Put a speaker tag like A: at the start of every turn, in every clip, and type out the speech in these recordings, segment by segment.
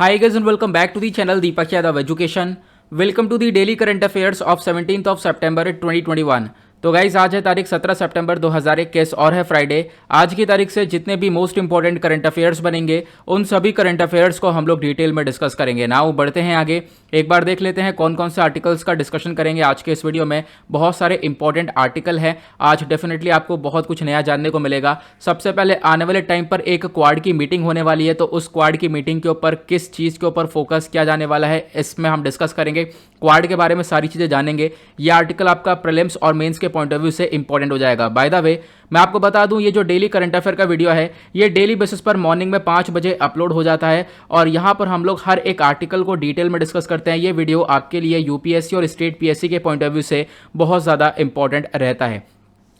A: Hi guys and welcome back to the channel Deepak Yadav Education. Welcome to the daily current affairs of 17th of September 2021. तो guys आज है तारीख 17 सितंबर 2021 और है Friday. आज की तारीख से जितने भी मोस्ट इंपॉर्टेंट करंट अफेयर्स बनेंगे उन सभी करंट अफेयर्स को हम लोग डिटेल में डिस्कस करेंगे। नाउ बढ़ते हैं आगे, एक बार देख लेते हैं कौन कौन से आर्टिकल्स का डिस्कशन करेंगे आज के इस वीडियो में। बहुत सारे इंपॉर्टेंट आर्टिकल हैं, आज डेफिनेटली आपको बहुत कुछ नया जानने को मिलेगा। सबसे पहले आने वाले टाइम पर एक क्वाड की मीटिंग होने वाली है, तो उस क्वाड की मीटिंग के ऊपर किस चीज़ के ऊपर फोकस किया जाने वाला है इसमें हम डिस्कस करेंगे। क्वाड के बारे में सारी चीज़ें जानेंगे। यह आर्टिकल आपका प्रीलिम्स और मेंस के पॉइंट ऑफ व्यू से इंपॉर्टेंट हो जाएगा। बाय द वे मैं आपको बता दूं, ये जो डेली करंट अफेयर का वीडियो है ये डेली बेसिस पर मॉर्निंग में 5 बजे अपलोड हो जाता है और यहाँ पर हम लोग हर एक आर्टिकल को डिटेल में डिस्कस करते हैं। ये वीडियो आपके लिए यूपीएससी और स्टेट पीएससी के पॉइंट ऑफ व्यू से बहुत ज़्यादा इंपॉर्टेंट रहता है।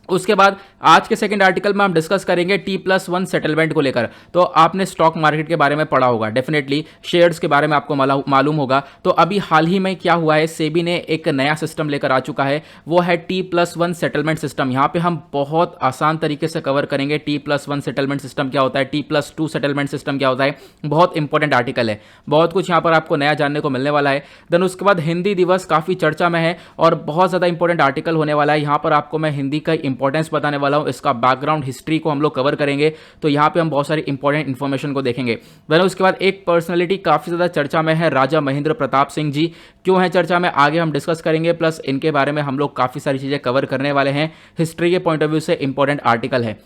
A: उसके बाद आज के सेकंड आर्टिकल में हम डिस्कस करेंगे T+1 सेटलमेंट को लेकर। तो आपने स्टॉक मार्केट के बारे में पढ़ा होगा, डेफिनेटली शेयर्स के बारे में आपको मालूम होगा। तो अभी हाल ही में क्या हुआ है, सेबी ने एक नया सिस्टम लेकर आ चुका है, वो है T+1 सेटलमेंट सिस्टम। यहाँ पे हम बहुत आसान तरीके से कवर करेंगे T+1 सेटलमेंट सिस्टम क्या होता है, T+2 सेटलमेंट सिस्टम क्या होता है। बहुत इंपॉर्टेंट आर्टिकल है, बहुत कुछ यहाँ पर आपको नया जानने को मिलने वाला है। देन उसके बाद हिंदी दिवस काफ़ी चर्चा में है और बहुत ज़्यादा इंपॉर्टेंट आर्टिकल होने वाला है। यहाँ पर आपको मैं हिंदी का इंपॉर्टेंस बताने वाला हूं, इसका बैकग्राउंड हिस्ट्री को हम लोग कवर करेंगे। तो यहां पे हम बहुत सारी इंपॉर्टेंट इंफॉर्मेशन को देखेंगे। देन उसके बाद एक पर्सनालिटी काफ़ी ज़्यादा चर्चा में है, राजा महेंद्र प्रताप सिंह जी। क्यों है चर्चा में, आगे हम डिस्कस करेंगे। प्लस इनके बारे में हम लोग काफ़ी सारी चीज़ें कवर करने वाले हैं। हिस्ट्री के पॉइंट ऑफ व्यू से इंपॉर्टेंट आर्टिकल है।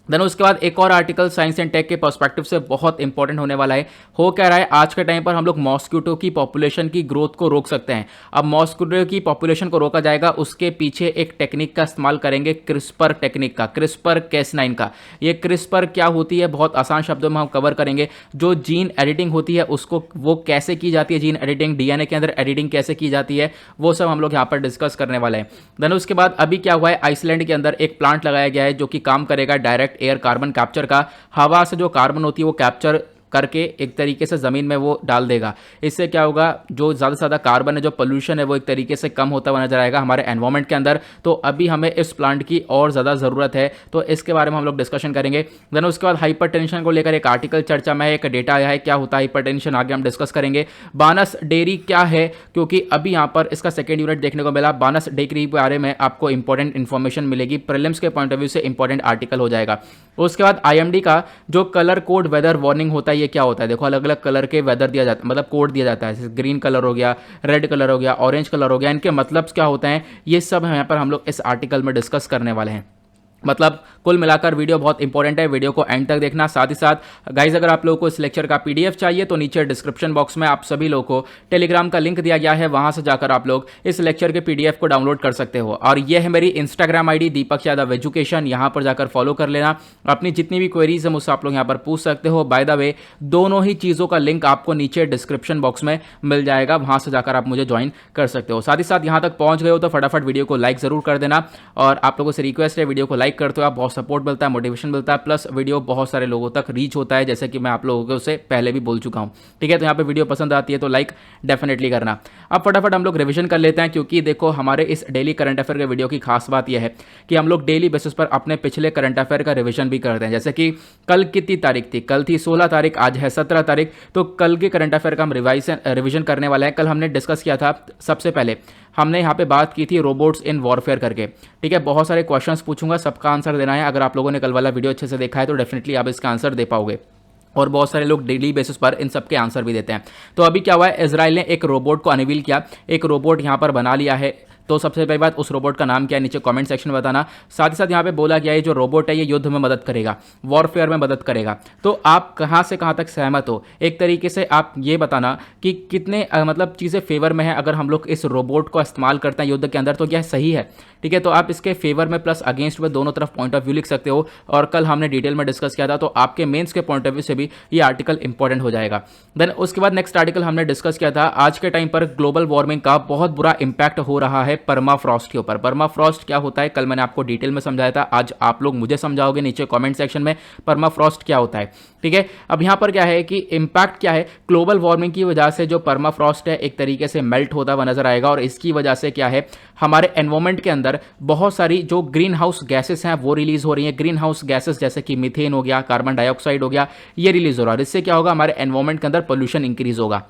A: देन उसके बाद एक और आर्टिकल साइंस एंड टेक के पर्सपेक्टिव से बहुत इंपॉर्टेंट होने वाला है। हो क्या रहा है, आज के टाइम पर हम लोग मॉस्किटो की पॉपुलेशन की ग्रोथ को रोक सकते हैं। अब मॉस्किटो की पॉपुलेशन को रोका जाएगा, उसके पीछे एक टेक्निक का इस्तेमाल करेंगे, क्रिस्पर टेक्निक का, CRISPR-Cas9 का। ये क्रिस्पर क्या होती है, बहुत आसान शब्दों में हम कवर करेंगे। जो जीन एडिटिंग होती है उसको वो कैसे की जाती है, जीन एडिटिंग, डीएनए के अंदर एडिटिंग कैसे की जाती है, वो सब हम लोग यहाँ पर डिस्कस करने वाले हैं। देन उसके बाद अभी क्या हुआ है, आइसलैंड के अंदर एक प्लांट लगाया गया है जो कि काम करेगा डायरेक्ट एयर कार्बन कैप्चर का। हवा से जो कार्बन होती है वो कैप्चर करके एक तरीके से ज़मीन में वो डाल देगा। इससे क्या होगा, जो ज़्यादा से ज़्यादा कार्बन है, जो पोल्यूशन है, वो एक तरीके से कम होता हुआ नजर आएगा हमारे एनवायरनमेंट के अंदर। तो अभी हमें इस प्लांट की और ज़्यादा ज़रूरत है, तो इसके बारे में हम लोग डिस्कशन करेंगे। देन उसके बाद हाइपरटेंशन को लेकर एक आर्टिकल चर्चा में है, एक डेटा आया है, क्या होता है हाइपरटेंशन, आगे हम डिस्कस करेंगे। बानस डेयरी क्या है, क्योंकि अभी यहाँ पर इसका सेकेंड यूनिट देखने को मिला। बानस डेयरी के बारे में आपको इंपॉर्टेंट इन्फॉर्मेशन मिलेगी, प्रीलिम्स के पॉइंट ऑफ व्यू से इंपॉर्टेंट आर्टिकल हो जाएगा। उसके बाद IMD का जो कलर कोड वेदर वार्निंग होता है, ये क्या होता है। देखो अलग अलग कलर के वेदर दिया जाता है, मतलब कोड दिया जाता है, जैसे ग्रीन कलर हो गया, रेड कलर हो गया, ऑरेंज कलर हो गया, इनके मतलब क्या होते हैं, ये सब यहाँ पर हम लोग इस आर्टिकल में डिस्कस करने वाले हैं। मतलब कुल मिलाकर वीडियो बहुत इंपॉर्टेंट है, वीडियो को एंड तक देखना। साथ ही साथ गाइज अगर आप लोगों को इस लेक्चर का PDF चाहिए तो नीचे डिस्क्रिप्शन बॉक्स में आप सभी लोगों को टेलीग्राम का लिंक दिया गया है, वहां से जाकर आप लोग इस लेक्चर के PDF को डाउनलोड कर सकते हो। और ये है मेरी Instagram ID Deepak Yadav education, यहाँ पर जाकर फॉलो कर लेना। अपनी जितनी भी क्वेरीज है मुझसे आप लोग यहाँ पर पूछ सकते हो। बाय द वे दोनों ही चीज़ों का लिंक आपको नीचे डिस्क्रिप्शन बॉक्स में मिल जाएगा, वहां से जाकर आप मुझे ज्वाइन कर सकते हो। साथ ही साथ यहाँ तक पहुंच गए हो तो फटाफट वीडियो को लाइक जरूर कर देना। और आप लोगों से रिक्वेस्ट है, वीडियो को लाइक करते हो आप बहुत सपोर्ट मिलता है, मोटिवेशन मिलता है, प्लस वीडियो बहुत सारे लोगों तक रीच होता है, जैसे कि मैं आप लोगों से पहले भी बोल चुका हूं। ठीक है, तो यहाँ पे वीडियो पसंद आती है तो लाइक डेफिनेटली करना। अब फटाफट हम लोग रिवीजन कर लेते हैं, क्योंकि देखो हमारे इस डेली करंट अफेयर के वीडियो की खास बात यह है कि हम लोग डेली बेसिस पर अपने पिछले करंट अफेयर का रिविजन भी करते हैं। जैसे कि कल कितनी तारीख थी, कल थी 16 तारीख, आज है 17 तारीख, तो कल के करंट अफेयर का हम रिविजन करने वाले हैं। कल हमने डिस्कस किया था, सबसे पहले हमने यहाँ पे बात की थी रोबोट्स इन वॉरफेयर करके। ठीक है, बहुत सारे क्वेश्चंस पूछूंगा, सबका आंसर देना है। अगर आप लोगों ने कल वाला वीडियो अच्छे से देखा है तो डेफिनेटली आप इसका आंसर दे पाओगे, और बहुत सारे लोग डेली बेसिस पर इन सब के आंसर भी देते हैं। तो अभी क्या हुआ है, इजराइल ने एक रोबोट को अनवील किया, एक रोबोट यहाँ पर बना लिया है। तो सबसे पहली बात, उस रोबोट का नाम क्या है नीचे कमेंट सेक्शन में बताना। साथ ही साथ यहाँ पे बोला गया है जो रोबोट है ये युद्ध में मदद करेगा, वॉरफेयर में मदद करेगा। तो आप कहाँ से कहाँ तक सहमत हो, एक तरीके से आप ये बताना कि कितने मतलब चीज़ें फेवर में है अगर हम लोग इस रोबोट को इस्तेमाल करते हैं युद्ध के अंदर, तो क्या सही है। ठीक है, तो आप इसके फेवर में प्लस अगेंस्ट में दोनों तरफ पॉइंट ऑफ व्यू लिख सकते हो। और कल हमने डिटेल में डिस्कस किया था, तो आपके मेंस के पॉइंट ऑफ व्यू से भी ये आर्टिकल इंपॉर्टेंट हो जाएगा। देन उसके बाद नेक्स्ट आर्टिकल हमने डिस्कस किया था, आज के टाइम पर ग्लोबल वार्मिंग का बहुत बुरा इंपैक्ट हो रहा है है परमाफ्रॉस्ट के ऊपर। परमाफ्रॉस्ट क्या होता है कल मैंने आपको डिटेल में समझाया था, आज आप लोग मुझे समझाओगे नीचे कमेंट सेक्शन में परमाफ्रॉस्ट क्या होता है, ठीक है। अब यहाँ पर क्या है कि इम्पैक्ट क्या है, ग्लोबल वार्मिंग की वजह से जो परमाफ्रॉस्ट है एक तरीके से मेल्ट होता हुआ नजर आएगा और इसकी वजह से क्या है हमारे एनवायरमेंट के अंदर बहुत सारी जो ग्रीन हाउस गैसेस हैं वो रिलीज हो रही हैं। ग्रीन हाउस गैसेस जैसे कि मीथेन हो गया, कार्बन डाइऑक्साइड हो गया, ये रिलीज हो रहा है। इससे क्या होगा हमारे एनवायरमेंट के अंदर पोल्यूशन इंक्रीज होगा।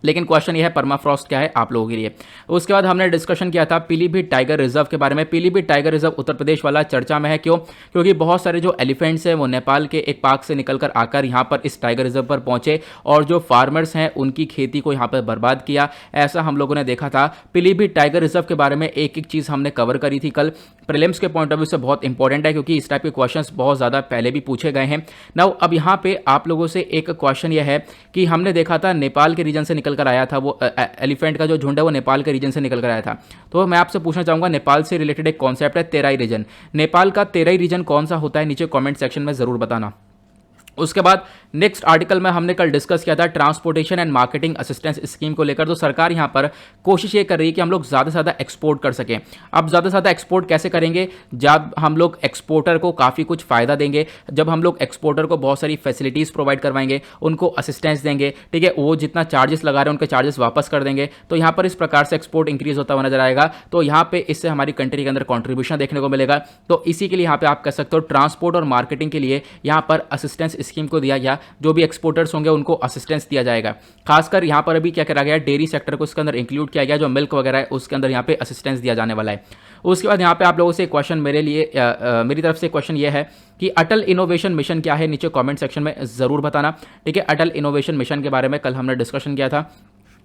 A: लेकिन क्वेश्चन ये है परमाफ्रॉस्ट क्या है आप लोगों के लिए। उसके बाद हमने डिस्कशन किया था पीलीभीत टाइगर रिजर्व के बारे में। पीलीभीत टाइगर रिजर्व उत्तर प्रदेश वाला चर्चा में है, क्यों? क्योंकि बहुत सारे जो एलिफेंट्स हैं वो नेपाल के एक पार्क से निकलकर आकर यहाँ पर इस टाइगर रिजर्व पर पहुंचे और जो फार्मर्स हैं उनकी खेती को यहाँ पर बर्बाद किया, ऐसा हम लोगों ने देखा था। पीलीभीत टाइगर रिजर्व के बारे में एक एक चीज़ हमने कवर करी थी कल। प्रीलिम्स के पॉइंट ऑफ व्यू से बहुत इंपॉर्टेंट है क्योंकि इस टाइप के क्वेश्चंस बहुत ज़्यादा पहले भी पूछे गए हैं। नाउ अब यहाँ पे आप लोगों से एक क्वेश्चन यह है कि हमने देखा था नेपाल के रीजन से निकल कर आया था वो एलिफेंट का जो झुंड है वो नेपाल के रीजन से निकल कर आया था। तो मैं आपसे पूछना चाहूंगा नेपाल से रिलेटेड एक कॉन्सेप्ट है तेराई रीजन। नेपाल का तेराई रीजन कौन सा होता है नीचे कमेंट सेक्शन में जरूर बताना। उसके बाद नेक्स्ट आर्टिकल में हमने कल डिस्कस किया था transportation and marketing assistance scheme को लेकर। तो सरकार यहां पर कोशिश ये कर रही है कि हम लोग ज़्यादा से ज़्यादा एक्सपोर्ट कर सकें। अब ज़्यादा से ज़्यादा एक्सपोर्ट कैसे करेंगे? जब हम लोग एक्सपोर्टर को काफ़ी कुछ फ़ायदा देंगे, जब हम लोग एक्सपोर्टर को बहुत सारी फैसिलिटीज़ प्रोवाइड करवाएंगे, उनको असिस्टेंस देंगे, ठीक है, वो जितना चार्जेस लगा रहे हैं उनके चार्जेस वापस कर देंगे। तो यहाँ पर इस प्रकार से एक्सपोर्ट इंक्रीज होता हुआ नजर आएगा। तो यहाँ पे इससे हमारी कंट्री के अंदर कॉन्ट्रीब्यूशन देखने को मिलेगा। तो इसी के लिए यहाँ पे आप कह सकते हो ट्रांसपोर्ट और मार्केटिंग के लिए यहाँ पर असिस्टेंस स्कीम को दिया गया। जो भी एक्सपोर्टर्स होंगे उनको असिस्टेंस दिया जाएगा। खासकर यहां पर अभी क्या करा गया, डेयरी सेक्टर को इसके अंदर इंक्लूड किया गया, जो मिल्क वगैरह है उसके अंदर यहां पे असिस्टेंस दिया जाने वाला है। उसके बाद यहां पे आप लोगों से क्वेश्चन मेरी तरफ से क्वेश्चन ये है कि अटल इनोवेशन मिशन क्या है, नीचे कमेंट सेक्शन में जरूर बताना, ठीक है। अटल इनोवेशन मिशन के बारे में कल हमने डिस्कशन किया था।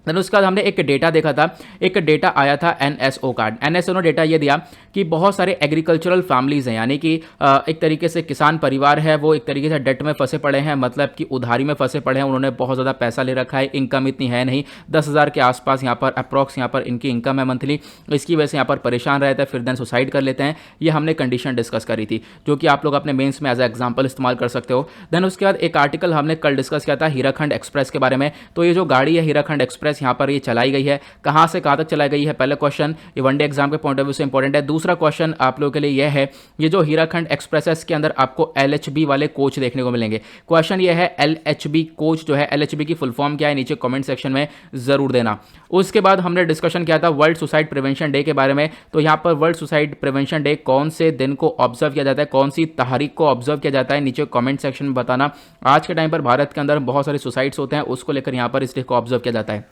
A: देन उसके बाद हमने एक डेटा देखा था, एक डेटा आया था एनएसओ का। एनएसओ ने डेटा ये दिया कि बहुत सारे एग्रीकल्चरल फैमिलीज हैं, यानी कि एक तरीके से किसान परिवार है, वो एक तरीके से डेट में फंसे पड़े हैं, मतलब कि उधारी में फंसे पड़े हैं। उन्होंने बहुत ज़्यादा पैसा ले रखा है, इनकम इतनी है नहीं, 10,000 के आसपास यहाँ पर अप्रॉक्स यहाँ पर इनकी इनकम है मंथली। इसकी वजह से यहाँ पर परेशान रहते हैं, फिर देन सुसाइड कर लेते हैं। ये हमने कंडीशन डिस्कस करी थी, जो कि आप लोग अपने मेंस में एज एग्जाम्पल इस्तेमाल कर सकते हो। देन उसके बाद एक आर्टिकल हमने कल डिस्कस किया था हीराखंड एक्सप्रेस के बारे में। तो ये जो गाड़ी है हीराखंड एक्सप्रेस, यहाँ पर ये चलाई गई है, कहां से कहां तक चलाई गई है, पहला क्वेश्चन ये वनडे एग्जाम के पॉइंट ऑफ व्यू से इंपॉर्टेंट है। दूसरा क्वेश्चन आप लोगों के लिए यह है, ये जो हीराखंड एक्सप्रेस है इसके अंदर आपको एलएचबी वाले कोच देखने को मिलेंगे। क्वेश्चन ये है एलएचबी कोच जो है, एलएचबी की फुल फॉर्म क्या है, नीचे कमेंट सेक्शन में जरूर देना। उसके बाद हमने डिस्कशन किया था वर्ल्ड सुसाइड प्रिवेंशन डे के बारे में। तो यहां पर वर्ल्ड सुसाइड प्रिवेंशन डे कौन से दिन को ऑब्जर्व किया जाता है, कौन सी तारीख को ऑब्जर्व किया जाता है, नीचे कमेंट सेक्शन में बताना। आज के टाइम पर भारत के अंदर बहुत सारे सुसाइड्स होते हैं, उसको लेकर यहां पर इस डे को ऑब्जर्व किया जाता है।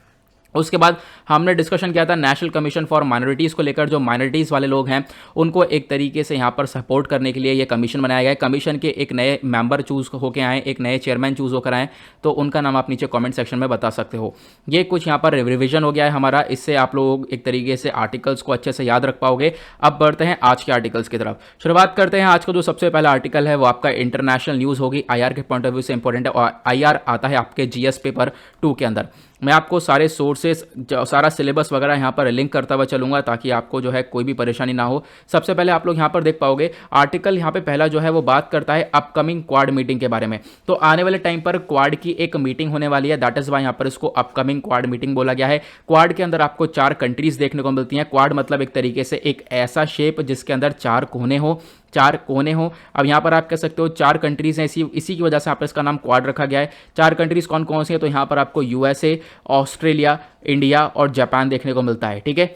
A: उसके बाद हमने डिस्कशन किया था नेशनल कमीशन फॉर माइनॉरिटीज़ को लेकर। जो माइनॉरिटीज़ वाले लोग हैं उनको एक तरीके से यहाँ पर सपोर्ट करने के लिए ये कमीशन बनाया गया है। कमीशन के एक नए मेंबर चूज़ होकर आए, एक नए चेयरमैन चूज़ होकर आए, तो उनका नाम आप नीचे कमेंट सेक्शन में बता सकते हो। ये कुछ यहाँ पर रिविजन हो गया है हमारा, इससे आप लोग एक तरीके से आर्टिकल्स को अच्छे से याद रख पाओगे। अब बढ़ते हैं आज के आर्टिकल्स की तरफ। शुरुआत करते हैं। आज का जो सबसे पहला आर्टिकल है वो आपका इंटरनेशनल न्यूज़ होगी, IR के पॉइंट ऑफ व्यू से इंपॉर्टेंट है। और IR आता है आपके GS पेपर 2 के अंदर। मैं आपको सारे सोर्सेस, सारा सिलेबस वगैरह यहाँ पर लिंक करता हुआ चलूंगा ताकि आपको जो है कोई भी परेशानी ना हो। सबसे पहले आप लोग यहाँ पर देख पाओगे आर्टिकल, यहाँ पे पहला जो है वो बात करता है अपकमिंग क्वाड मीटिंग के बारे में। तो आने वाले टाइम पर क्वाड की एक मीटिंग होने वाली है, दैट इज वाई यहाँ पर इसको अपकमिंग क्वाड मीटिंग बोला गया है। क्वाड के अंदर आपको 4 कंट्रीज देखने को मिलती हैं। क्वाड मतलब एक तरीके से एक ऐसा शेप जिसके अंदर 4 कोने हो। अब यहाँ पर आप कह सकते हो 4 कंट्रीज हैं, इसी की वजह से यहाँ पर इसका नाम क्वाड रखा गया है। 4 कंट्रीज कौन कौन सी है? तो यहाँ पर आपको USA, ऑस्ट्रेलिया, इंडिया और जापान देखने को मिलता है, ठीक है।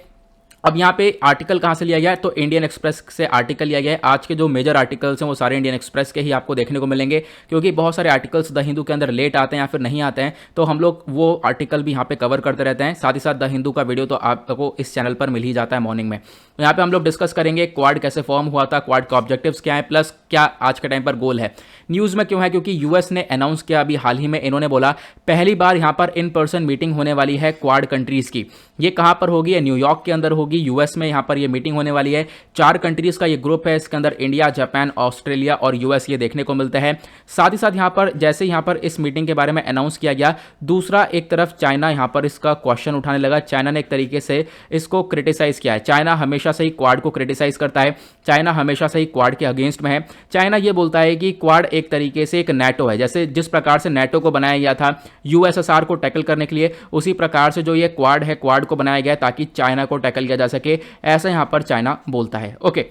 A: अब यहाँ पे आर्टिकल कहाँ से लिया गया है? तो इंडियन एक्सप्रेस से आर्टिकल लिया गया है। आज के जो मेजर आर्टिकल्स हैं वो सारे इंडियन एक्सप्रेस के ही आपको देखने को मिलेंगे, क्योंकि बहुत सारे आर्टिकल्स द हिंदू के अंदर लेट आते हैं या फिर नहीं आते हैं, तो हम लोग वो आर्टिकल भी यहाँ पे कवर करते रहते हैं। साथ ही साथ द हिंदू का वीडियो तो आपको इस चैनल पर मिल ही जाता है मॉर्निंग में। तो यहाँ पे हम लोग डिस्कस करेंगे क्वाड कैसे फॉर्म हुआ था, क्वाड का ऑब्जेक्टिव्स क्या है, प्लस क्या आज के टाइम पर गोल है। न्यूज़ में क्यों है? क्योंकि US ने अनाउंस किया अभी हाल ही में, इन्होंने बोला पहली बार यहाँ पर इन पर्सन मीटिंग होने वाली है क्वाड कंट्रीज की। ये कहाँ पर होगी? न्यूयॉर्क के अंदर होगी, US में यहाँ पर ये मीटिंग होने वाली है। 4 कंट्रीज का ये ग्रुप है, इसके अंदर इंडिया, जापान, ऑस्ट्रेलिया और US ये देखने को मिलता है। साथ ही साथ यहाँ पर जैसे यहाँ पर इस मीटिंग के बारे में अनाउंस किया गया, दूसरा एक तरफ चाइना यहाँ पर इसका क्वेश्चन उठाने लगा। चाइना ने एक तरीके से इसको क्रिटिसाइज किया है। चाइना हमेशा से ही क्वाड को क्रिटिसाइज करता है, चाइना हमेशा से ही क्वाड के अगेंस्ट में है। चाइना ये बोलता है कि क्वाड एक तरीके से एक नेटो है, जैसे जिस प्रकार से नेटो को बनाया गया था USSR को टैकल करने के लिए, उसी प्रकार से जो ये क्वाड है, क्वाड को बनाया गया ताकि चाइना को टैकल किया जा सके, ऐसा यहाँ पर चाइना बोलता है। ओके,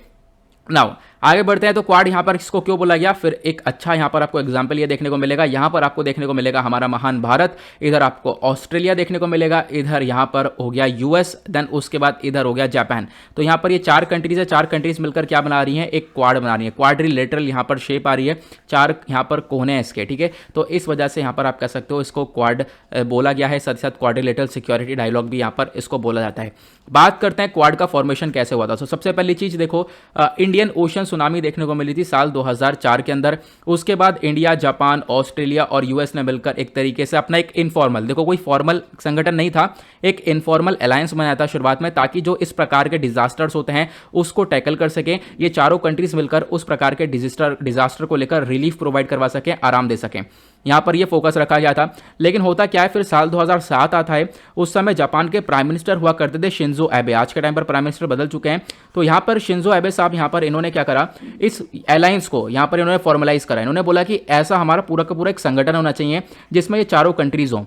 A: नाउ आगे बढ़ते हैं। तो क्वाड यहाँ पर इसको क्यों बोला गया, फिर एक अच्छा यहाँ पर आपको एग्जाम्पल ये देखने को मिलेगा। यहाँ पर आपको देखने को मिलेगा हमारा महान भारत, इधर आपको ऑस्ट्रेलिया देखने को मिलेगा, इधर यहाँ पर हो गया यूएस, देन उसके बाद इधर हो गया जापान। तो यहाँ पर ये 4 कंट्रीज है, 4 कंट्रीज मिलकर क्या बना रही हैं, एक क्वाड बना रही है। क्वाड्रिलेटरल यहाँ पर शेप आ रही है, 4 यहाँ पर कोने हैं इसके, ठीक है। तो इस वजह से यहाँ पर आप कह सकते हो इसको क्वाड बोला गया है, साथ ही साथ क्वाड्रिलेटरल सिक्योरिटी डायलॉग भी यहाँ पर इसको बोला जाता है। बात करते हैं क्वाड का फॉर्मेशन कैसे हुआ था। तो सबसे पहली चीज देखो, इंडियन ओशन सुनामी देखने को मिली थी साल 2004 के अंदर। उसके बाद इंडिया, जापान, ऑस्ट्रेलिया और यूएस ने मिलकर एक तरीके से अपना एक इनफॉर्मल, देखो कोई फॉर्मल संगठन नहीं था, एक इनफॉर्मल अलायंस बनाया था शुरुआत में, ताकि जो इस प्रकार के डिजास्टर्स होते हैं उसको टैकल कर सकें। ये चारों कंट्रीज मिलकर उस प्रकार के डिजास्टर को लेकर रिलीफ प्रोवाइड करवा सकें, आराम दे सकें, यहां पर ये फोकस रखा गया था। लेकिन होता क्या है, फिर साल 2007 आता है, उस समय जापान के प्राइम मिनिस्टर हुआ करते थे शिंजो एबे, आज के टाइम पर प्राइम मिनिस्टर बदल चुके हैं। तो यहां पर शिंजो एबे साहब यहां पर इन्होंने क्या करा, इस अलायंस को यहां पर इन्होंने फॉर्मलाइज करा। इन्होंने बोला कि ऐसा हमारा पूरा का पूरा एक संगठन होना चाहिए जिसमें ये चारों कंट्रीज हों।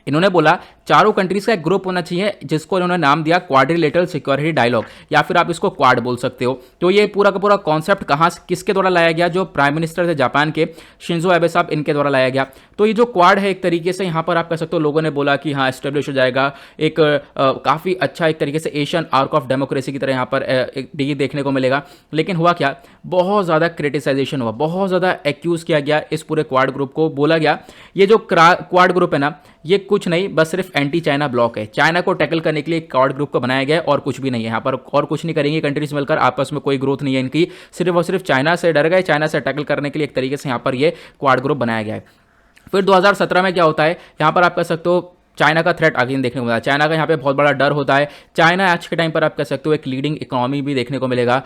A: इन्होंने बोला चारों कंट्रीज का एक ग्रुप होना चाहिए, जिसको इन्होंने नाम दिया क्वाड्रिलेटरल सिक्योरिटी डायलॉग, या फिर आप इसको क्वाड बोल सकते हो। तो ये पूरा का पूरा कॉन्सेप्ट कहां किसके द्वारा लाया गया, जो प्राइम मिनिस्टर थे जापान के शिंजो एबे साहब, इनके द्वारा लाया गया। तो ये जो क्वाड है एक तरीके से यहां पर आप कह सकते हो लोगों ने बोला कि हाँ एस्टेब्लिश हो जाएगा, एक काफी अच्छा एक तरीके से एशियन आर्क ऑफ डेमोक्रेसी की तरह यहां पर ये देखने को मिलेगा। लेकिन हुआ क्या, बहुत ज्यादा क्रिटिसाइजेशन हुआ, बहुत ज्यादा एक्यूज किया गया इस पूरे क्वाड ग्रुप को। बोला गया ये जो क्वाड ग्रुप है ना, ये कुछ नहीं, बस सिर्फ एंटी चाइना ब्लॉक है। चाइना को टैकल करने के लिए क्वाड ग्रुप को बनाया गया है और कुछ भी नहीं है यहाँ पर, और कुछ नहीं करेंगे कंट्रीज मिलकर, आपस में कोई ग्रोथ नहीं है इनकी, सिर्फ और सिर्फ चाइना से डर गए, चाइना से टैकल करने के लिए एक तरीके से यहाँ पर ये क्वाड ग्रुप बनाया गया है। फिर 2017 में क्या होता है, यहाँ पर आप कह सकते हो चाइना का थ्रेट अगेन देखने को मिला। चाइना का यहाँ पे बहुत बड़ा डर होता है। चाइना आज के टाइम पर आप कह सकते हो एक लीडिंग इकोनॉमी भी देखने को मिलेगा।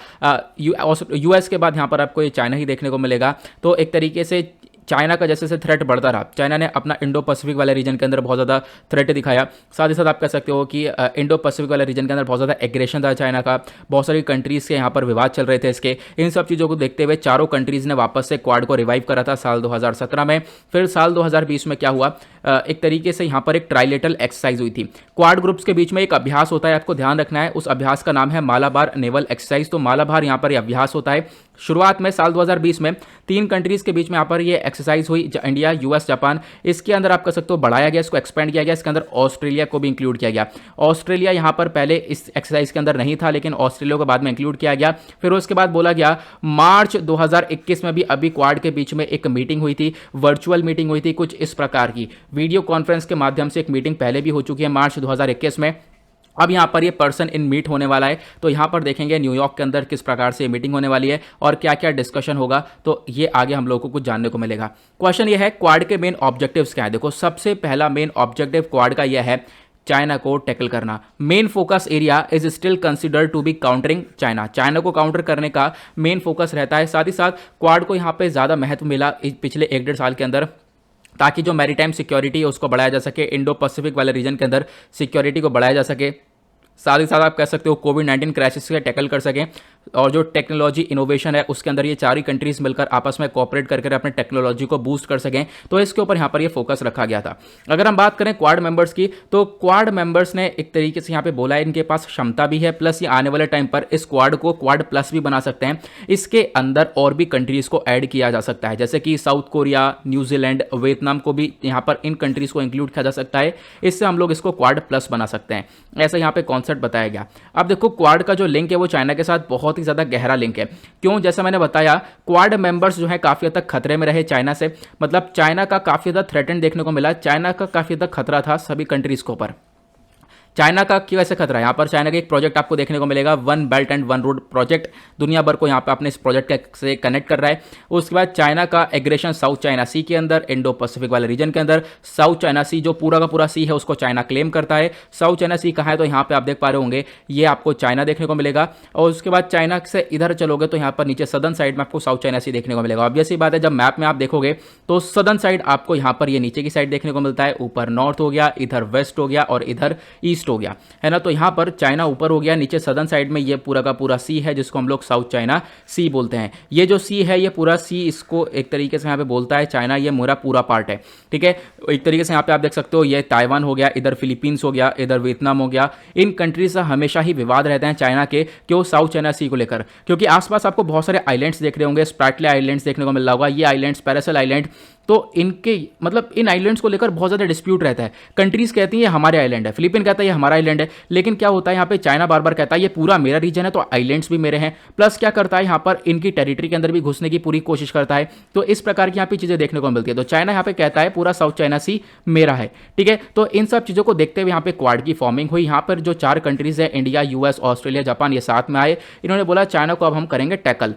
A: यूएस के बाद यहाँ पर आपको ये चाइना ही देखने को मिलेगा। तो एक तरीके से चाइना का जैसे जैसे थ्रेट बढ़ता रहा, चाइना ने अपना इंडो पैसिफिक वाले रीजन के अंदर बहुत ज़्यादा थ्रेट दिखाया। साथ ही साथ आप कह सकते हो कि इंडो पैसिफिक वाले रीजन के अंदर बहुत ज़्यादा एग्रेशन था चाइना का, बहुत सारी कंट्रीज़ के यहाँ पर विवाद चल रहे थे इसके। इन सब चीज़ों को देखते हुए चारों कंट्रीज़ ने वापस से क्वाड को रिवाइव करा था साल 2017 में। फिर साल 2020 में क्या हुआ, एक तरीके से यहाँ पर एक ट्राइलेटरल एक्सरसाइज हुई थी। क्वाड ग्रुप्स के बीच में एक अभ्यास होता है, आपको ध्यान रखना है, उस अभ्यास का नाम है मालाबार नेवल एक्सरसाइज। तो मालाबार यहाँ पर अभ्यास होता है। शुरुआत में साल 2020 में 3 कंट्रीज के बीच में यहाँ पर ये एक्सरसाइज हुई, इंडिया, यूएस, जापान। इसके अंदर आप कह सकते हो बढ़ाया गया, इसको एक्सपेंड किया गया, इसके अंदर ऑस्ट्रेलिया को भी इंक्लूड किया गया। ऑस्ट्रेलिया यहाँ पर पहले इस एक्सरसाइज के अंदर नहीं था, लेकिन ऑस्ट्रेलिया को बाद में इंक्लूड किया गया। फिर उसके बाद बोला गया मार्च 2021 में भी अभी क्वाड के बीच में एक मीटिंग हुई थी, वर्चुअल मीटिंग हुई थी कुछ इस प्रकार की, वीडियो कॉन्फ्रेंस के माध्यम से एक मीटिंग पहले भी हो चुकी है मार्च 2021 में। अब यहाँ पर ये पर्सन इन मीट होने वाला है। तो यहाँ पर देखेंगे न्यूयॉर्क के अंदर किस प्रकार से मीटिंग होने वाली है और क्या क्या डिस्कशन होगा, तो ये आगे हम लोगों को कुछ जानने को मिलेगा। क्वेश्चन ये है क्वाड के मेन ऑब्जेक्टिव्स क्या है। देखो सबसे पहला मेन ऑब्जेक्टिव क्वाड का यह है चाइना को टैकल करना। Main focus area is still considered to be countering China. China को काउंटर करने का मेन फोकस रहता है। साथ ही साथ क्वाड को यहाँ पे ज़्यादा महत्व मिला पिछले 1-1.5 साल के अंदर, ताकि जो मैरीटाइम सिक्योरिटी है उसको बढ़ाया जा सके, इंडो पैसिफिक वाले रीजन के अंदर सिक्योरिटी को बढ़ाया जा सके। साथ ही साथ आप कह सकते हो कोविड-19 क्राइसिस से टैकल कर सकें, और जो टेक्नोलॉजी इनोवेशन है उसके अंदर ये 4 ही कंट्रीज मिलकर आपस में कोऑपरेट करके अपने टेक्नोलॉजी को बूस्ट कर सकें। तो इसके ऊपर यहाँ पर ये फोकस रखा गया था। अगर हम बात करें क्वाड मेंबर्स की, तो क्वाड मेंबर्स ने एक तरीके से यहाँ पे बोला है इनके पास क्षमता भी है, प्लस ये आने वाले टाइम पर इस क्वाड को क्वाड प्लस भी बना सकते हैं। इसके अंदर और भी कंट्रीज को ऐड किया जा सकता है, जैसे कि साउथ कोरिया, न्यूजीलैंड, वियतनाम को भी यहाँ पर इन कंट्रीज को इंक्लूड किया जा सकता है। इससे हम लोग इसको क्वाड प्लस बना सकते हैं, ऐसा यहाँ पे कॉन्सेप्ट बताया गया। अब देखो क्वाड का जो लिंक है वो चाइना के साथ बहुत ही ज्यादा गहरा लिंक है। क्यों, जैसा मैंने बताया क्वाड मेंबर्स जो है काफी हद तक खतरे में रहे चाइना से, मतलब चाइना का काफी ज्यादा थ्रेटन देखने को मिला, चाइना का काफी ज्यादा खतरा था सभी कंट्रीज के ऊपर। चाइना का क्यों ऐसे खतरा है, यहाँ पर चाइना का एक प्रोजेक्ट आपको देखने को मिलेगा, one belt and one road project, दुनिया भर को यहाँ पे अपने इस प्रोजेक्ट से कनेक्ट कर रहा है। उसके बाद चाइना का एग्रेशन साउथ चाइना सी के अंदर, इंडो पैसिफिक वाले रीजन के अंदर। साउथ चाइना सी जो पूरा का पूरा सी है उसको चाइना क्लेम करता है। साउथ चाइना सी कहाँ है, तो यहाँ पे आप देख पा रहे होंगे ये आपको चाइना देखने को मिलेगा। और उसके बाद चाइना से इधर चलोगे तो यहाँ पर नीचे सदर्न साइड में आपको साउथ चाइना सी देखने को मिलेगा। ऑब्वियस सी बात है, जब मैप में आप देखोगे तो सदर्न साइड आपको यहाँ पर ये नीचे की साइड देखने को मिलता है, ऊपर नॉर्थ हो गया, इधर वेस्ट हो गया और इधर ईस्ट ईस्ट हो गया, है ना। तो यहाँ पर चाइना ऊपर हो गया, नीचे सदर्न साइड में ये पूरा का पूरा सी है जिसको हम लोग साउथ चाइना सी बोलते हैं। ये जो सी है ये पूरा सी इसको एक तरीके से यहाँ पे बोलता है चाइना, ये मेरा पूरा पार्ट है, ठीक है। एक तरीके से यहाँ पे आप देख सकते हो ये ताइवान हो गया, इधर फिलीपींस हो गया, इधर वियतनाम हो गया। इन कंट्रीज से हमेशा ही विवाद रहते हैं चाइना के, क्यों, साउथ चाइना सी को लेकर, क्योंकि आसपास आपको बहुत सारे आइलैंड्स देख रहे होंगे, स्प्रैटले आइलैंड्स देखने को मिल रहा होगा, ये आइलैंड्स, पैरासेल आइलैंड, तो इनके मतलब इन आइलैंड्स को लेकर बहुत ज़्यादा डिस्प्यूट रहता है। कंट्रीज कहती है ये हमारे आइलैंड है, फिलीपीन कहता है ये हमारा आइलैंड है, लेकिन क्या होता है यहाँ पे चाइना बार बार कहता है ये पूरा मेरा रीजन है, तो आइलैंड्स भी मेरे हैं, प्लस क्या करता है यहाँ पर इनकी टेरिटरी के अंदर भी घुसने की पूरी कोशिश करता है। तो इस प्रकार की यहाँ पे चीज़ें देखने को मिलती है। तो चाइना यहाँ पे कहता है पूरा साउथ चाइना सी मेरा है, ठीक है। तो इन सब चीज़ों को देखते हुए यहाँ पे क्वाड की फॉर्मिंग हुई। यहाँ पर जो 4 कंट्रीज है, इंडिया, यूएस, ऑस्ट्रेलिया, जापान, ये साथ में आए। इन्होंने बोला चाइना को अब हम करेंगे टैकल।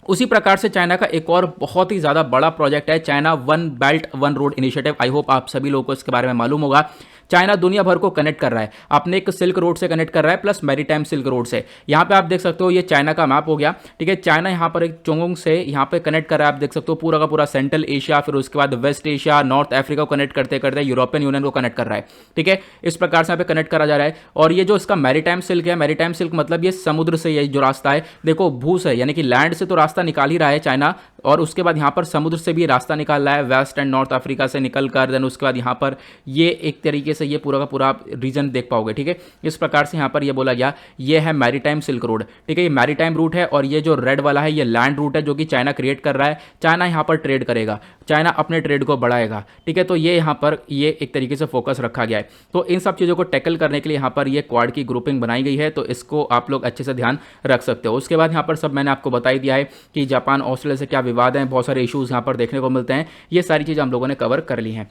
A: उसी प्रकार से चाइना का एक और बहुत ही ज़्यादा बड़ा प्रोजेक्ट है China one belt one road initiative. I hope आप सभी लोगों को इसके बारे में मालूम होगा। चाइना दुनिया भर को कनेक्ट कर रहा है, अपने एक सिल्क रोड से कनेक्ट कर रहा है, प्लस मैरीटाइम सिल्क रोड से। यहाँ पे आप देख सकते हो ये चाइना का मैप हो गया, ठीक है। चाइना यहाँ पर एक चोंगोंग से यहाँ पे कनेक्ट कर रहा है, आप देख सकते हो पूरा का पूरा सेंट्रल एशिया, फिर उसके बाद वेस्ट एशिया, नॉर्थ अफ्रीका को कनेक्ट करते करते यूरोपियन यूनियन को कनेक्ट कर रहा है, ठीक है। इस प्रकार से यहाँ पे कनेक्ट करा जा रहा है। और ये जो इसका मैरीटाइम सिल्क है, मैरीटाइम सिल्क मतलब ये समुद्र से ये जो रास्ता है, देखो भू से यानी कि लैंड से तो रास्ता निकाल ही रहा है चाइना, और उसके बाद यहाँ पर समुद्र से भी रास्ता निकाल रहा है, वेस्ट एंड नॉर्थ अफ्रीका से निकल कर, देन उसके बाद यहाँ पर ये एक तरीके से ये पूरा का पूरा रीजन देख पाओगे, ठीक है। इस प्रकार से यहाँ पर ये बोला गया ये है मैरीटाइम सिल्क रोड, ठीक है। ये मैरीटाइम रूट है, और ये जो रेड वाला है ये लैंड रूट है जो कि चाइना क्रिएट कर रहा है। चाइना यहाँ पर ट्रेड करेगा, चाइना अपने ट्रेड को बढ़ाएगा, ठीक है। तो ये यहाँ पर ये एक तरीके से फोकस रखा गया है। तो इन सब चीज़ों को टैकल करने के लिए यहाँ पर ये क्वाड की ग्रुपिंग बनाई गई है, तो इसको आप लोग अच्छे से ध्यान रख सकते हो। उसके बाद यहाँ पर सब मैंने आपको बता ही दिया है कि जापान ऑस्ट्रेलिया से क्या विवाद है, बहुत सारे इश्यूज यहाँ पर देखने को मिलते हैं, ये सारी चीज़ हम लोगों ने कवर कर ली हैं।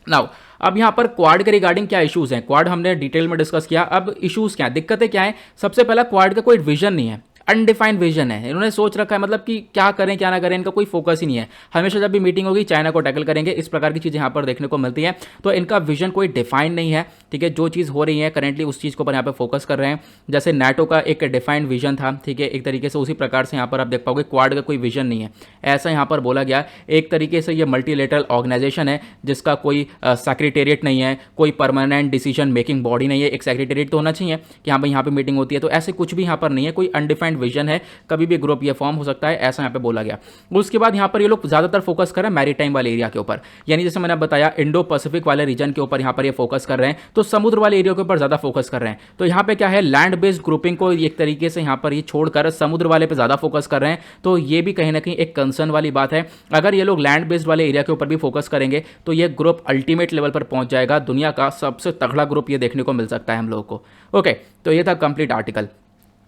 A: नाउ अब यहाँ पर क्वाड के रिगार्डिंग क्या इश्यूज हैं, क्वाड हमने डिटेल में डिस्कस किया। अब इश्यूज क्या है, दिक्कतें क्या है। सबसे पहला, क्वाड का कोई विजन नहीं है, अनडिफाइंड विजन है। इन्होंने सोच रखा है मतलब कि क्या करें क्या ना करें, इनका कोई फोकस ही नहीं है। हमेशा जब भी मीटिंग होगी चाइना को टैकल करेंगे, इस प्रकार की चीज़ें यहाँ पर देखने को मिलती हैं। तो इनका विजन कोई डिफाइंड नहीं है, ठीक है। जो चीज़ हो रही है करेंटली उस चीज़ को पर यहाँ पर फोकस कर रहे हैं। जैसे नाटो का एक डिफाइंड विजन था, ठीक है, एक तरीके से उसी प्रकार से यहाँ पर आप देख पाओगे क्वाड का कोई विजन नहीं है, ऐसा यहाँ पर बोला गया। एक तरीके से ये मल्टीलेटरल ऑर्गेनाइजेशन है जिसका कोई सेक्रेटेरिएट नहीं है, कोई परमानेंट डिसीजन मेकिंग बॉडी नहीं है। एक सेक्रेटेरिएट तो होना चाहिए कि यहाँ पे मीटिंग होती है, तो ऐसे कुछ भी यहाँ पर नहीं है, कोई अनडिफाइंड विजन है, कभी भी ग्रुप ये फॉर्म हो सकता है, ऐसा यहाँ पे बोला गया। उसके बाद यहाँ पर ये लोग ज्यादातर फोकस कर रहे हैं मैरीटाइम वाले एरिया के ऊपर, यानी जैसे मैंने बताया इंडो पैसिफिक वाले रीजन के ऊपर यहाँ पर ये फोकस कर रहे हैं, तो समुद्र वाले एरिया के ऊपर ज्यादा फोकस कर रहे हैं। तो यहाँ पे क्या है, लैंड बेस्ड ग्रुपिंग को एक तरीके से यहाँ पर ये छोड़कर समुद्र वाले पे ज्यादा फोकस कर रहे हैं। तो ये भी कहीं ना कहीं एक कंसर्न वाली बात है। अगर ये लोग लैंड बेस्ड वाले एरिया के ऊपर भी फोकस करेंगे तो ये ग्रुप अल्टीमेट लेवल पर पहुंच जाएगा, दुनिया का सबसे तगड़ा ग्रुप ये देखने को मिल सकता है हम लोगों को। ओके, तो ये था कंप्लीट आर्टिकल।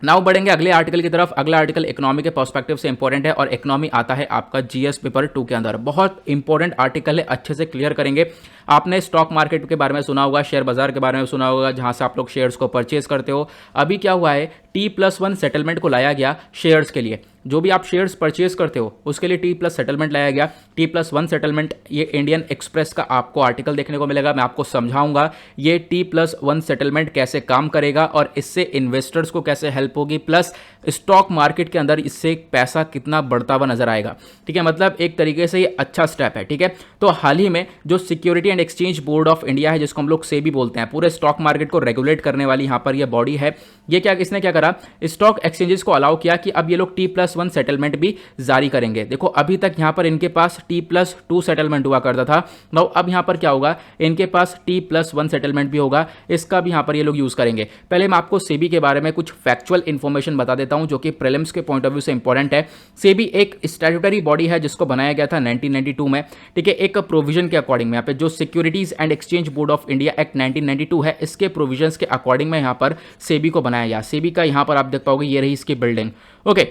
A: नाउ बढ़ेंगे अगले आर्टिकल की तरफ। अगला आर्टिकल इकोनॉमी के पर्सपेक्टिव से इंपॉर्टेंट है, और इकोनॉमी आता है आपका जीएस पेपर 2 के अंदर। बहुत इंपॉर्टेंट आर्टिकल है, अच्छे से क्लियर करेंगे। आपने स्टॉक मार्केट के बारे में सुना होगा, शेयर बाजार के बारे में सुना होगा, जहां से आप लोग शेयर्स को परचेज करते हो। अभी क्या हुआ है, T+1 सेटलमेंट को लाया गया शेयर्स के लिए। जो भी आप शेयर्स परचेज करते हो उसके लिए T+ सेटलमेंट लाया गया। T+1 सेटलमेंट, ये इंडियन एक्सप्रेस का आपको आर्टिकल देखने को मिलेगा, मैं आपको समझाऊंगा ये T+1 सेटलमेंट कैसे काम करेगा और इससे इन्वेस्टर्स को कैसे हेल्प होगी, प्लस स्टॉक मार्केट के अंदर इससे पैसा कितना बढ़ता हुआ नजर आएगा, ठीक है। मतलब एक तरीके से ये अच्छा स्टेप है, ठीक है। तो हाल ही में जो security and exchange board of India है, जिसको हम लोग सेबी बोलते हैं, पूरे स्टॉक मार्केट को रेगुलेट करने वाली यहाँ पर ये बॉडी है, ये क्या, इसने क्या करा, स्टॉक एक्सचेंजेस को अलाउ किया कि अब ये लोग T+1 सेटलमेंट भी जारी करेंगे। देखो अभी तक यहाँ पर इनके पास T+2 सेटलमेंट हुआ करता था, नो अब यहाँ पर क्या होगा, इनके पास T+1 सेटलमेंट भी होगा, इसका भी यहाँ पर ये लोग यूज करेंगे। पहले मैं आपको सेबी के बारे में कुछ फैक्चुअल इंफॉर्मेशन बता देता हूं जो कि प्रीलिम्स के पॉइंट ऑफ व्यू से इंपॉर्टेंट है। सेबी एक स्टैट्यूटरी बॉडी है जिसको बनाया गया था 1992 में, ठीक है। एक प्रोविजन के अकॉर्डिंग में यहाँ पे जो securities and exchange board of India act 1992 है, इसके प्रोविजंस के अकॉर्डिंग में यहाँ पर सेबी को बनाया गया। सेबी का यहाँ पर आप देख पाओगे ये रही इसकी बिल्डिंग, ओके।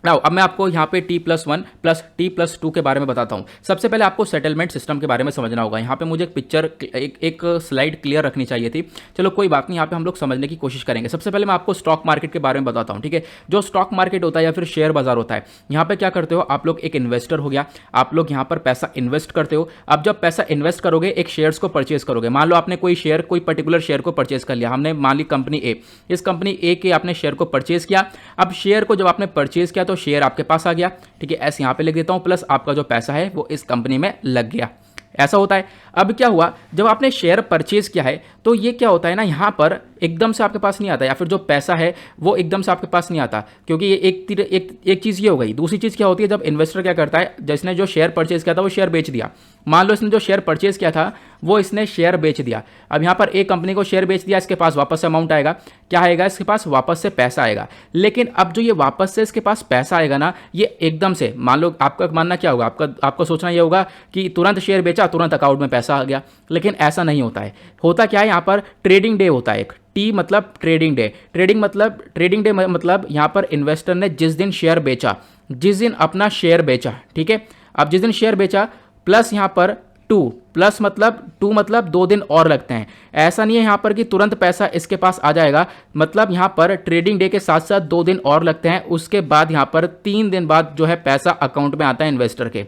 A: नाउ अब मैं आपको यहाँ पे T+1 प्लस T+2 के बारे में बताता हूँ। सबसे पहले आपको सेटलमेंट सिस्टम के बारे में समझना होगा। यहाँ पे मुझे एक पिक्चर एक स्लाइड क्लियर रखनी चाहिए थी, चलो कोई बात नहीं, यहाँ पे हम लोग समझने की कोशिश करेंगे। सबसे पहले मैं आपको स्टॉक मार्केट के बारे में बताता हूँ, ठीक है। जो स्टॉक मार्केट होता है या फिर शेयर बाजार होता है, यहाँ पे क्या करते हो आप लोग, एक इन्वेस्टर हो गया, आप लोग यहाँ पर पैसा इन्वेस्ट करते हो। अब जब पैसा इन्वेस्ट करोगे, एक शेयर्स को परचेज करोगे, मान लो आपने कोई शेयर, कोई पर्टिकुलर शेयर को परचेज कर लिया, हमने मान ली कंपनी ए, इस कंपनी ए के आपने शेयर को परचेज किया। अब शेयर को जब आपने परचेज किया तो शेयर आपके पास आ गया, ठीक है, ऐसे यहाँ पे लिख देता हूँ, प्लस आपका जो पैसा है वो इस कंपनी में लग गया, ऐसा होता है। अब क्या हुआ, जब आपने शेयर परचेज किया है तो ये क्या होता है ना, यहाँ पर एकदम से आपके पास नहीं आता, या फिर जो पैसा है वो एकदम से आपके पास नहीं आता, क्योंकि ये एक चीज़ ये हो गई। दूसरी चीज़ क्या होती है, जब इन्वेस्टर क्या करता है, जिसने जो शेयर परचेज किया था वो शेयर बेच दिया। मान लो इसने जो शेयर परचेज किया था वो इसने शेयर बेच दिया। अब यहाँ पर एक कंपनी को शेयर बेच दिया, इसके पास वापस से अमाउंट आएगा, क्या आएगा, इसके पास वापस से पैसा आएगा। लेकिन अब जो ये वापस से इसके पास पैसा आएगा ना, ये एकदम से, मान लो आपका मानना क्या होगा, आपका सोचना ये होगा कि तुरंत शेयर बेचा, तुरंत अकाउंट में पैसा आ गया। लेकिन ऐसा नहीं होता है। होता क्या है, यहाँ पर ट्रेडिंग डे होता है एक। टी मतलब ट्रेडिंग डे। ट्रेडिंग डे मतलब यहाँ पर इन्वेस्टर ने जिस दिन शेयर बेचा, जिस दिन अपना शेयर बेचा, ठीक है। अब जिस दिन शेयर बेचा प्लस यहाँ पर टू मतलब 2 दिन और लगते हैं। ऐसा नहीं है यहाँ पर कि तुरंत पैसा इसके पास आ जाएगा, मतलब यहाँ पर ट्रेडिंग डे के साथ साथ 2 दिन और लगते हैं। उसके बाद यहाँ पर 3 दिन बाद जो है पैसा अकाउंट में आता है इन्वेस्टर के।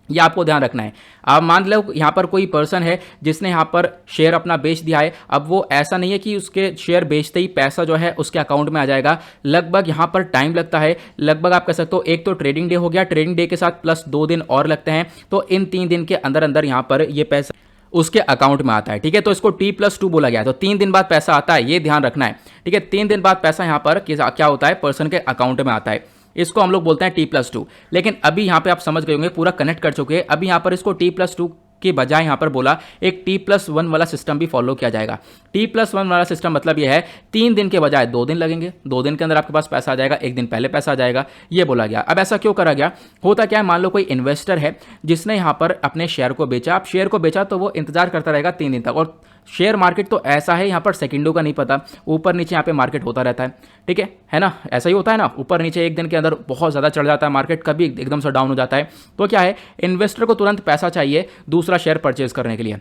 A: ये आपको ध्यान रखना है। आप मान लो यहाँ पर कोई पर्सन है जिसने यहाँ पर शेयर अपना बेच दिया है। अब वो ऐसा नहीं है कि उसके शेयर बेचते ही पैसा जो है उसके अकाउंट में आ जाएगा। लगभग यहाँ पर टाइम लगता है, लगभग आप कह सकते हो एक तो ट्रेडिंग डे हो गया, ट्रेडिंग डे के साथ प्लस 2 दिन और लगते हैं। तो इन 3 दिन के अंदर अंदर यहाँ पर ये पैसा उसके अकाउंट में आता है, ठीक है। तो इसको T+2 बोला गया है। तो 3 दिन बाद पैसा आता है, ये ध्यान रखना है, ठीक है। 3 दिन बाद पैसा यहाँ पर क्या होता है, पर्सन के अकाउंट में आता है। इसको हम लोग बोलते हैं T+2। लेकिन अभी यहाँ पे आप समझ गए होंगे, पूरा कनेक्ट कर चुके हैं। अभी यहाँ पर इसको T+2 के बजाय यहाँ पर बोला एक T+1 वाला सिस्टम भी फॉलो किया जाएगा। T+1 वाला सिस्टम मतलब यह है 3 दिन के बजाय 2 दिन लगेंगे, 2 दिन के अंदर आपके पास पैसा आ जाएगा, 1 दिन पहले पैसा आ जाएगा, ये बोला गया। अब ऐसा क्यों करा गया, होता क्या है, मान लो कोई इन्वेस्टर है जिसने यहाँ पर अपने शेयर को बेचा। अब शेयर को बेचा तो वो इंतजार करता रहेगा 3 दिन तक। और शेयर मार्केट तो ऐसा है, यहाँ पर सेकंडों का नहीं पता, ऊपर नीचे यहाँ पे मार्केट होता रहता है, ठीक है ना। ऐसा ही होता है ना, ऊपर नीचे एक दिन के अंदर बहुत ज़्यादा चढ़ जाता है मार्केट, कभी एकदम से डाउन हो जाता है। तो क्या है, इन्वेस्टर को तुरंत पैसा चाहिए दूसरा शेयर परचेज करने के लिए।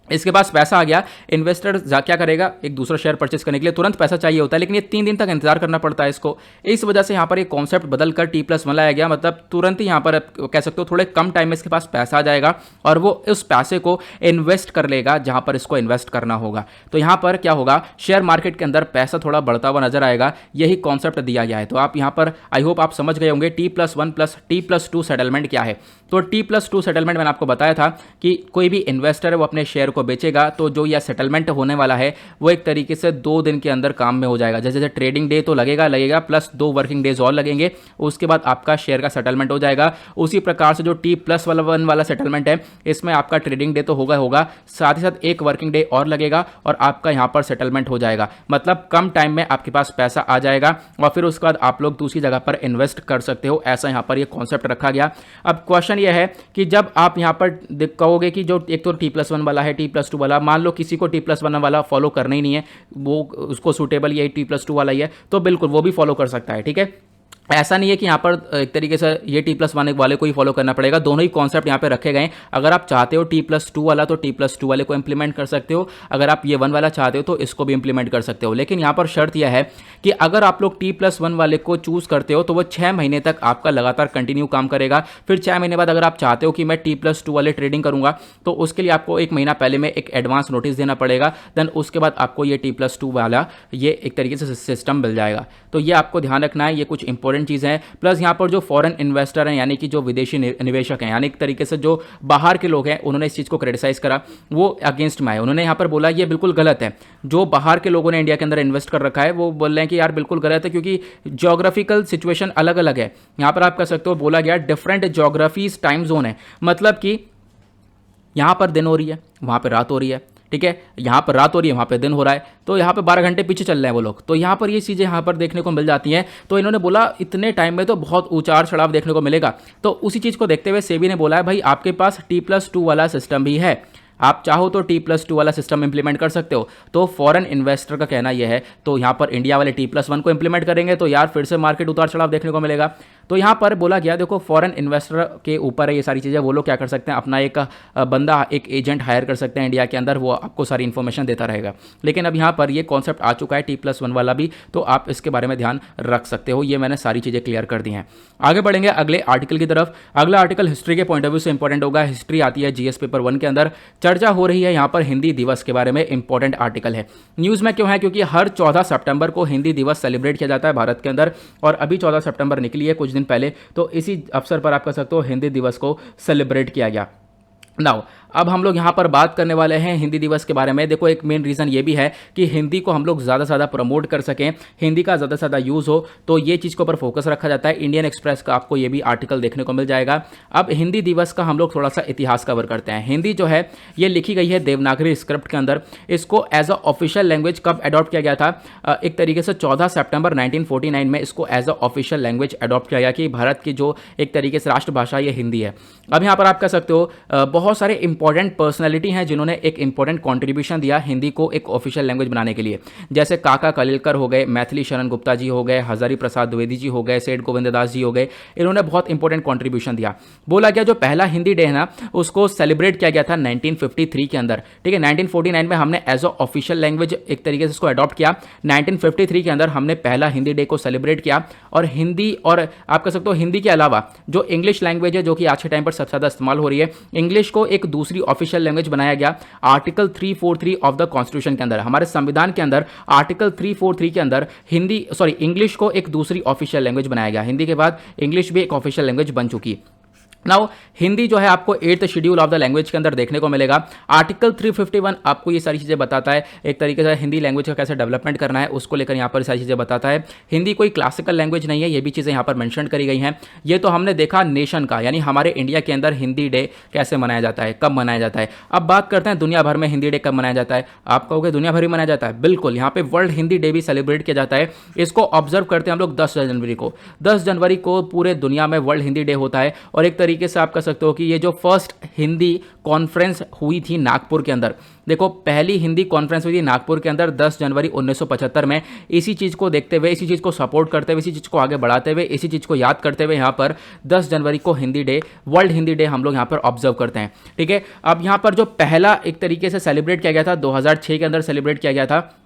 A: इसके पास पैसा आ गया, इन्वेस्टर क्या करेगा, एक दूसरा शेयर परचेस करने के लिए तुरंत पैसा चाहिए होता है, लेकिन ये 3 दिन तक इंतजार करना पड़ता है इसको। इस वजह से यहाँ पर एक कॉन्सेप्ट बदलकर T+1 लाया गया, मतलब तुरंत ही यहाँ पर कह सकते हो थोड़े कम टाइम में इसके पास पैसा आ जाएगा और वो उस पैसे को इन्वेस्ट कर लेगा जहाँ पर इसको इन्वेस्ट करना होगा। तो यहाँ पर क्या होगा, शेयर मार्केट के अंदर पैसा थोड़ा बढ़ता हुआ नजर आएगा, यही कॉन्सेप्ट दिया गया है। तो आप यहाँ पर आई होप आप समझ गए होंगे T+1 प्लस T+2 सेटलमेंट क्या है। तो T+2 सेटलमेंट मैंने आपको बताया था कि कोई भी इन्वेस्टर है वो अपने शेयर को बेचेगा, तो जो यह सेटलमेंट होने वाला है वो एक तरीके से 2 दिन के अंदर काम में हो जाएगा। जैसे ट्रेडिंग डे तो लगेगा प्लस 2 वर्किंग डेज और लगेंगे, उसके बाद आपका शेयर का सेटलमेंट हो जाएगा। उसी प्रकार से जो T+1 वाला सेटलमेंट है, इसमें आपका ट्रेडिंग डे तो होगा, साथ ही साथ 1 वर्किंग डे और लगेगा और आपका यहाँ पर सेटलमेंट हो जाएगा। मतलब कम टाइम में आपके पास पैसा आ जाएगा और फिर उसके बाद आप लोग दूसरी जगह पर इन्वेस्ट कर सकते हो। ऐसा यहाँ पर ये कॉन्सेप्ट रखा गया। अब क्वेश्चन ये है कि जब आप यहाँ पर कहोगे कि जो एक तो T+1 वाला है, T+2 वाला, मान लो किसी को T+1 वाला फॉलो करना ही नहीं है, वो उसको सूटेबल ये T+2 वाला ही है, तो बिल्कुल वो भी फॉलो कर सकता है, ठीक है। ऐसा नहीं है कि यहाँ पर एक तरीके से ये T+1 वाले को ही फॉलो करना पड़ेगा, दोनों ही कॉन्सेप्ट यहाँ पे रखे गए हैं। अगर आप चाहते हो T+2 वाला तो T+2 वाले को इंप्लीमेंट कर सकते हो, अगर आप ये 1 वाला चाहते हो तो इसको भी इंप्लीमेंट कर सकते हो। लेकिन यहाँ पर शर्त यह है कि अगर आप लोग T+1 वाले को चूज़ करते हो तो वो 6 महीने तक आपका लगातार कंटिन्यू काम करेगा। फिर 6 महीने बाद अगर आप चाहते हो कि मैं T+2 वाले ट्रेडिंग करूँगा तो उसके लिए आपको 1 महीना पहले में एक एडवांस नोटिस देना पड़ेगा, देन उसके बाद आपको ये T+2 वाला ये एक तरीके से सिस्टम मिल जाएगा। तो ये आपको ध्यान रखना है, ये कुछ इंपॉर्टेंट चीज़ें हैं। प्लस यहाँ पर जो फॉरेन इन्वेस्टर हैं, यानी कि जो विदेशी निवेशक हैं, यानी एक तरीके से जो बाहर के लोग हैं, उन्होंने इस चीज़ को क्रिटिसाइज करा, वो अगेंस्ट में आए। उन्होंने यहाँ पर बोला ये बिल्कुल गलत है, जो बाहर के लोगों ने इंडिया के अंदर इन्वेस्ट कर रखा है वो बोल रहे हैं कि यार बिल्कुल गलत है, क्योंकि ज्योग्राफिकल सिचुएशन अलग अलग है। यहाँ पर आप कह सकते हो बोला गया डिफरेंट ज्योग्राफीज टाइम जोन है, मतलब कि यहाँ पर दिन हो रही है, वहाँ पर रात हो रही है, ठीक है, यहाँ पर रात हो रही है, वहाँ पे दिन हो रहा है, तो यहाँ पे 12 घंटे पीछे चल रहे हैं वो लोग। तो यहाँ पर ये चीज़ें यहाँ पर देखने को मिल जाती हैं। तो इन्होंने बोला इतने टाइम में तो बहुत उतार चढ़ाव देखने को मिलेगा। तो उसी चीज़ को देखते हुए सेबी ने बोला है भाई आपके पास T+2 वाला सिस्टम भी है, आप चाहो तो T+2 वाला सिस्टम इंप्लीमेंट कर सकते हो। तो फॉरेन इन्वेस्टर का कहना यह है, तो यहाँ पर इंडिया वाले T+1 को इंप्लीमेंट करेंगे तो यार फिर से मार्केट उतार चढ़ाव देखने को मिलेगा। तो यहाँ पर बोला गया देखो फॉरेन इन्वेस्टर के ऊपर है ये सारी चीज़ें, वो लोग क्या कर सकते हैं, अपना एक बंदा, एक एजेंट हायर कर सकते हैं इंडिया के अंदर, वो आपको सारी इन्फॉर्मेशन देता रहेगा। लेकिन अब यहाँ पर ये कॉन्सेप्ट आ चुका है T+1 वाला भी, तो आप इसके बारे में ध्यान रख सकते हो। ये मैंने सारी चीज़ें क्लियर कर दी हैं। आगे बढ़ेंगे अगले आर्टिकल की तरफ। अगला आर्टिकल हिस्ट्री के पॉइंट ऑफ व्यू से इंपॉर्टेंट होगा। हिस्ट्री आती है GS पेपर 1 के अंदर। चर्चा हो रही है यहाँ पर हिंदी दिवस के बारे में, इंपॉर्टेंट आर्टिकल है। न्यूज़ में क्यों है, क्योंकि हर 14 सितंबर को हिंदी दिवस सेलिब्रेट किया जाता है भारत के अंदर, और अभी 14 सितंबर निकली है कुछ दिन पहले, तो इसी अवसर पर आप कह सकते हो हिंदी दिवस को सेलिब्रेट किया गया। नाउ अब हम लोग यहाँ पर बात करने वाले हैं हिंदी दिवस के बारे में। देखो एक मेन रीज़न ये भी है कि हिंदी को हम लोग ज़्यादा से ज़्यादा प्रमोट कर सकें, हिंदी का ज़्यादा से ज़्यादा यूज़ हो, तो ये चीज़ के ऊपर फोकस रखा जाता है। इंडियन एक्सप्रेस का आपको ये भी आर्टिकल देखने को मिल जाएगा। अब हिंदी दिवस का हम लोग थोड़ा सा इतिहास कवर करते हैं। हिंदी जो है ये लिखी गई है देवनागरी स्क्रिप्ट के अंदर। इसको एज अ ऑफिशियल लैंग्वेज कब अडॉप्ट किया गया था? एक तरीके से 14 सितंबर 1949 में इसको as a official language adopt किया गया कि भारत की जो एक तरीके से राष्ट्रभाषा ये हिंदी है। अब यहाँ पर आप कह सकते हो बहुत सारे इंपॉर्टेंट पर्सनैलिटी हैं जिन्होंने एक इंपॉर्टेंट कॉन्ट्रीब्यूशन दिया हिंदी को एक ऑफिशियल लैंग्वेज बनाने के लिए, जैसे काका कलिलकर हो गए, मैथिली शरण गुप्ता जी हो गए, हजारी प्रसाद द्विवेदी जी हो गए, सेठ गोविंददास जी हो गए। इन्होंने बहुत इंपॉर्टेंट कॉन्ट्रीब्यूशन दिया। बोला गया जो पहला हिंदी डे है ना उसको सेलिब्रेट किया गया था 1953 के अंदर, ठीक है। 1949 में हमने एज अ ऑफिशियल लैंग्वेज एक तरीके से इसको अडॉप्ट किया। 1953 के अंदर हमने पहला हिंदी डे को सेलिब्रेट किया। और हिंदी, और आप कह सकते हो हिंदी के अलावा जो इंग्लिश लैंग्वेज है जो कि आज के टाइम पर सबसे ज़्यादा इस्तेमाल हो रही है, इंग्लिश को एक दूसरी ऑफिशियल लैंग्वेज बनाया गया आर्टिकल 343 ऑफ द कॉन्स्टिट्यूशन के अंदर। हमारे संविधान के अंदर आर्टिकल 343 के अंदर इंग्लिश को एक दूसरी ऑफिशियल लैंग्वेज बनाया गया। हिंदी के बाद इंग्लिश भी एक ऑफिशियल लैंग्वेज बन चुकी। नाउ हिंदी जो है आपको 8th schedule of the language के अंदर देखने को मिलेगा। आर्टिकल 351 आपको ये सारी चीज़ें बताता है, एक तरीके से हिंदी लैंग्वेज का कैसे डेवलपमेंट करना है उसको लेकर यहाँ पर सारी चीज़ें बताता है। हिंदी कोई क्लासिकल लैंग्वेज नहीं है, ये भी चीज़ें यहाँ पर मेंशन करी गई हैं। ये तो हमने देखा नेशन का, यानी हमारे इंडिया के अंदर हिंदी डे कैसे मनाया जाता है, कब मनाया जाता है। अब बात करते हैं दुनिया भर में हिंदी डे कब मनाया जाता है। आप कहोगे दुनिया भर में मनाया जाता है, बिल्कुल। यहाँ पे वर्ल्ड हिंदी डे भी सेलिब्रेट किया जाता है। इसको ऑब्जर्व करते हैं हम लोग 10 जनवरी को। 10 जनवरी को पूरे दुनिया में वर्ल्ड हिंदी डे होता है। और एक तरीके से आप कह सकते हो कि ये जो फर्स्ट हिंदी कॉन्फ्रेंस हुई थी नागपुर के अंदर, देखो पहली हिंदी कॉन्फ्रेंस हुई थी नागपुर के अंदर 10 जनवरी 1975 में। इसी चीज़ को देखते हुए, इसी चीज़ को सपोर्ट करते हुए, इसी चीज़ को आगे बढ़ाते हुए, इसी चीज़ को याद करते हुए यहाँ पर 10 जनवरी को Hindi day, world Hindi day हम लोग यहाँ पर ऑब्जर्व करते हैं, ठीक है। अब यहाँ पर जो पहला एक तरीके से सेलिब्रेट किया गया था 2006 के अंदर सेलिब्रेट किया गया था,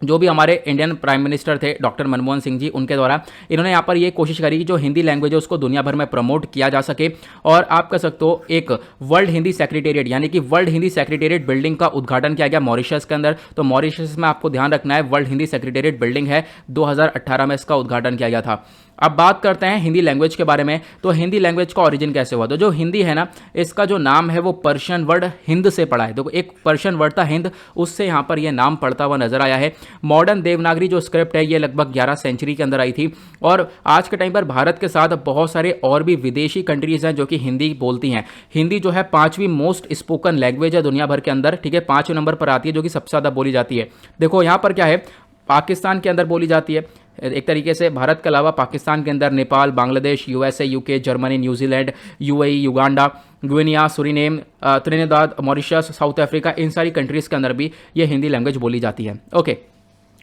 A: जो भी हमारे इंडियन प्राइम मिनिस्टर थे डॉक्टर मनमोहन सिंह जी, उनके द्वारा इन्होंने यहाँ पर ये कोशिश करी कि जो हिंदी लैंग्वेज है उसको दुनिया भर में प्रमोट किया जा सके। और आप कह सकते हो एक वर्ल्ड हिंदी सेक्रेटेरिएट, यानी कि वर्ल्ड हिंदी सेक्रेटेरिएट बिल्डिंग का उद्घाटन किया गया मॉरिशस के अंदर। तो मॉरिशस में आपको ध्यान रखना है वर्ल्ड हिंदी सेक्रेटेरिएट बिल्डिंग है, 2018 में इसका उद्घाटन किया गया था। अब बात करते हैं हिंदी लैंग्वेज के बारे में। तो हिंदी लैंग्वेज का ओरिजिन कैसे हुआ? तो जो हिंदी है ना, इसका जो नाम है वो पर्शियन वर्ड हिंद से पड़ा है। देखो एक पर्शियन वर्ड था हिंद, उससे यहाँ पर ये नाम पड़ता हुआ नजर आया है। मॉडर्न देवनागरी जो स्क्रिप्ट है ये लगभग 11 सेंचुरी के अंदर आई थी। और आज के टाइम पर भारत के साथ बहुत सारे और भी विदेशी कंट्रीज हैं जो कि हिंदी बोलती हैं। हिंदी जो है 5वीं मोस्ट स्पोकन लैंग्वेज है दुनिया भर के अंदर, ठीक है। 5वें नंबर पर आती है जो कि सबसे ज़्यादा बोली जाती है। देखो यहाँ पर क्या है, पाकिस्तान के अंदर बोली जाती है एक तरीके से, भारत के अलावा पाकिस्तान के अंदर Nepal, Bangladesh, USA, UK, Germany, New Zealand, UAE, Uganda, Guinea, Suriname, Trinidad, Mauritius, South Africa, इन सारी कंट्रीज़ के अंदर भी ये हिंदी लैंग्वेज बोली जाती है। ओके,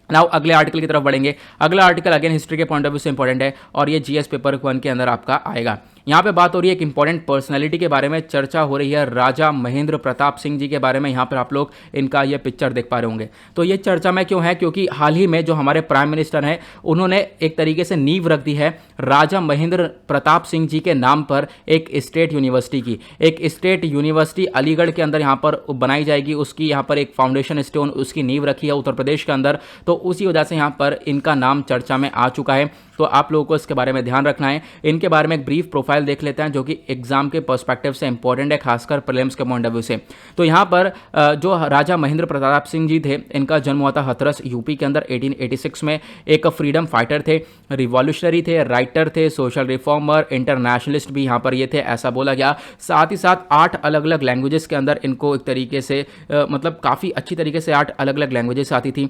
A: नाउ अगले आर्टिकल की तरफ बढ़ेंगे। अगला आर्टिकल अगेन हिस्ट्री के पॉइंट ऑफ व्यू से इंपॉर्टेंट है और ये जीएस पेपर 1 के अंदर आपका आएगा। यहाँ पे बात हो रही है एक इंपॉर्टेंट पर्सनैलिटी के बारे में, चर्चा हो रही है राजा महेंद्र प्रताप सिंह जी के बारे में। यहाँ पर आप लोग इनका ये पिक्चर देख पा रहे होंगे। तो ये चर्चा में क्यों है? क्योंकि हाल ही में जो हमारे प्राइम मिनिस्टर हैं उन्होंने एक तरीके से नींव रख दी है राजा महेंद्र प्रताप सिंह जी के नाम पर एक स्टेट यूनिवर्सिटी की। एक स्टेट यूनिवर्सिटी अलीगढ़ के अंदर यहाँ पर बनाई जाएगी, उसकी यहाँ पर एक फाउंडेशन स्टोन उसकी नींव रखी है उत्तर प्रदेश के अंदर। तो उसी वजह से यहाँ पर इनका नाम चर्चा में आ चुका है। तो आप लोगों को इसके बारे में ध्यान रखना है। इनके बारे में एक ब्रीफ प्रोफाइल देख लेते हैं जो कि एग्जाम के पर्सपेक्टिव से इंपॉर्टेंट है, खासकर प्रीलिम्स के पॉइंट ऑफ व्यू से। तो यहाँ पर जो राजा महेंद्र प्रताप सिंह जी थे, इनका जन्म हुआ था हाथरस यूपी के अंदर 1886 में। एक फ्रीडम फाइटर थे, रिवॉल्यूशनरी थे, राइटर थे, सोशल रिफॉर्मर, इंटरनेशनलिस्ट भी यहाँ पर ये थे, ऐसा बोला गया। साथ ही साथ 8 अलग अलग लैंग्वेजेस के अंदर इनको एक तरीके से मतलब काफ़ी अच्छी तरीके से 8 अलग अलग लैंग्वेजेस आती थी।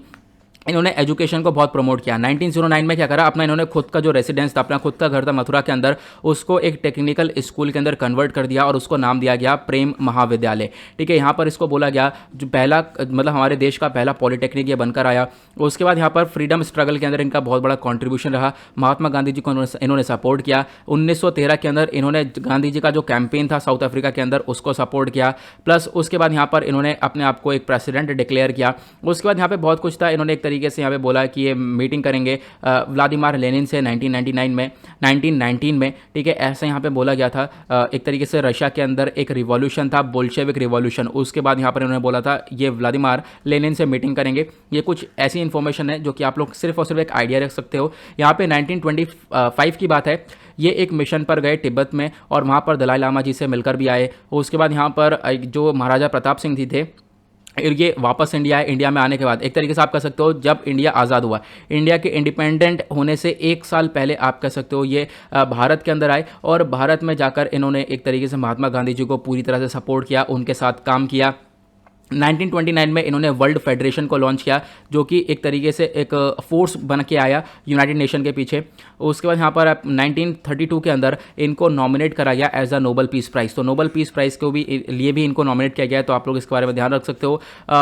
A: इन्होंने एजुकेशन को बहुत प्रमोट किया। 1909 में क्या करा, अपना इन्होंने खुद का जो रेसिडेंस था, अपना खुद का घर था मथुरा के अंदर, उसको एक टेक्निकल स्कूल के अंदर कन्वर्ट कर दिया और उसको नाम दिया गया प्रेम महाविद्यालय, ठीक है। यहाँ पर इसको बोला गया जो पहला मतलब हमारे देश का पहला पॉलिटेक्निक ये बनकर आया। उसके बाद यहाँ पर फ्रीडम स्ट्रगल के अंदर इनका बहुत बड़ा कॉन्ट्रीब्यूशन रहा। महात्मा गांधी जी को इन्होंने सपोर्ट किया। 1913 के अंदर इन्होंने गांधी जी का जो कैंपेन था साउथ अफ्रीका के अंदर उसको सपोर्ट किया। प्लस उसके बाद यहाँ पर इन्होंने अपने आप को एक प्रेसिडेंट डिक्लेयर किया। उसके बाद यहाँ पे बहुत कुछ था। इन्होंने एक तरीके से यहाँ पे बोला कि ये मीटिंग करेंगे व्लादिमीर लेनिन से 1919 में, ठीक है। ऐसा यहाँ पे बोला गया था। एक तरीके से रशिया के अंदर एक रिवॉल्यूशन था, बोल्शेविक रिवॉल्यूशन। उसके बाद यहाँ पर इन्होंने बोला था ये व्लादिमीर लेनिन से मीटिंग करेंगे। ये कुछ ऐसी इन्फॉर्मेशन है जो कि आप लोग सिर्फ और सिर्फ एक आइडिया रख सकते हो। यहाँ पे 1925 की बात है। ये एक मिशन पर गए तिब्बत में और वहाँ पर दलाई लामा जी से मिलकर भी आए। उसके बाद यहाँ पर जो महाराजा प्रताप सिंह जी थे ये वापस इंडिया आए। इंडिया में आने के बाद एक तरीके से आप कह सकते हो जब इंडिया आज़ाद हुआ, इंडिया के इंडिपेंडेंट होने से एक साल पहले आप कह सकते हो ये भारत के अंदर आए और भारत में जाकर इन्होंने एक तरीके से महात्मा गांधी जी को पूरी तरह से सपोर्ट किया, उनके साथ काम किया। 1929 में इन्होंने वर्ल्ड फेडरेशन को लॉन्च किया जो कि एक तरीके से एक फोर्स बन के आया यूनाइटेड नेशन के पीछे। उसके बाद यहाँ पर 1932 के अंदर इनको नॉमिनेट करा गया as a Nobel peace prize. तो नोबल पीस प्राइज़ को भी लिए भी इनको नॉमिनेट किया गया है, तो आप लोग इसके बारे में ध्यान रख सकते हो।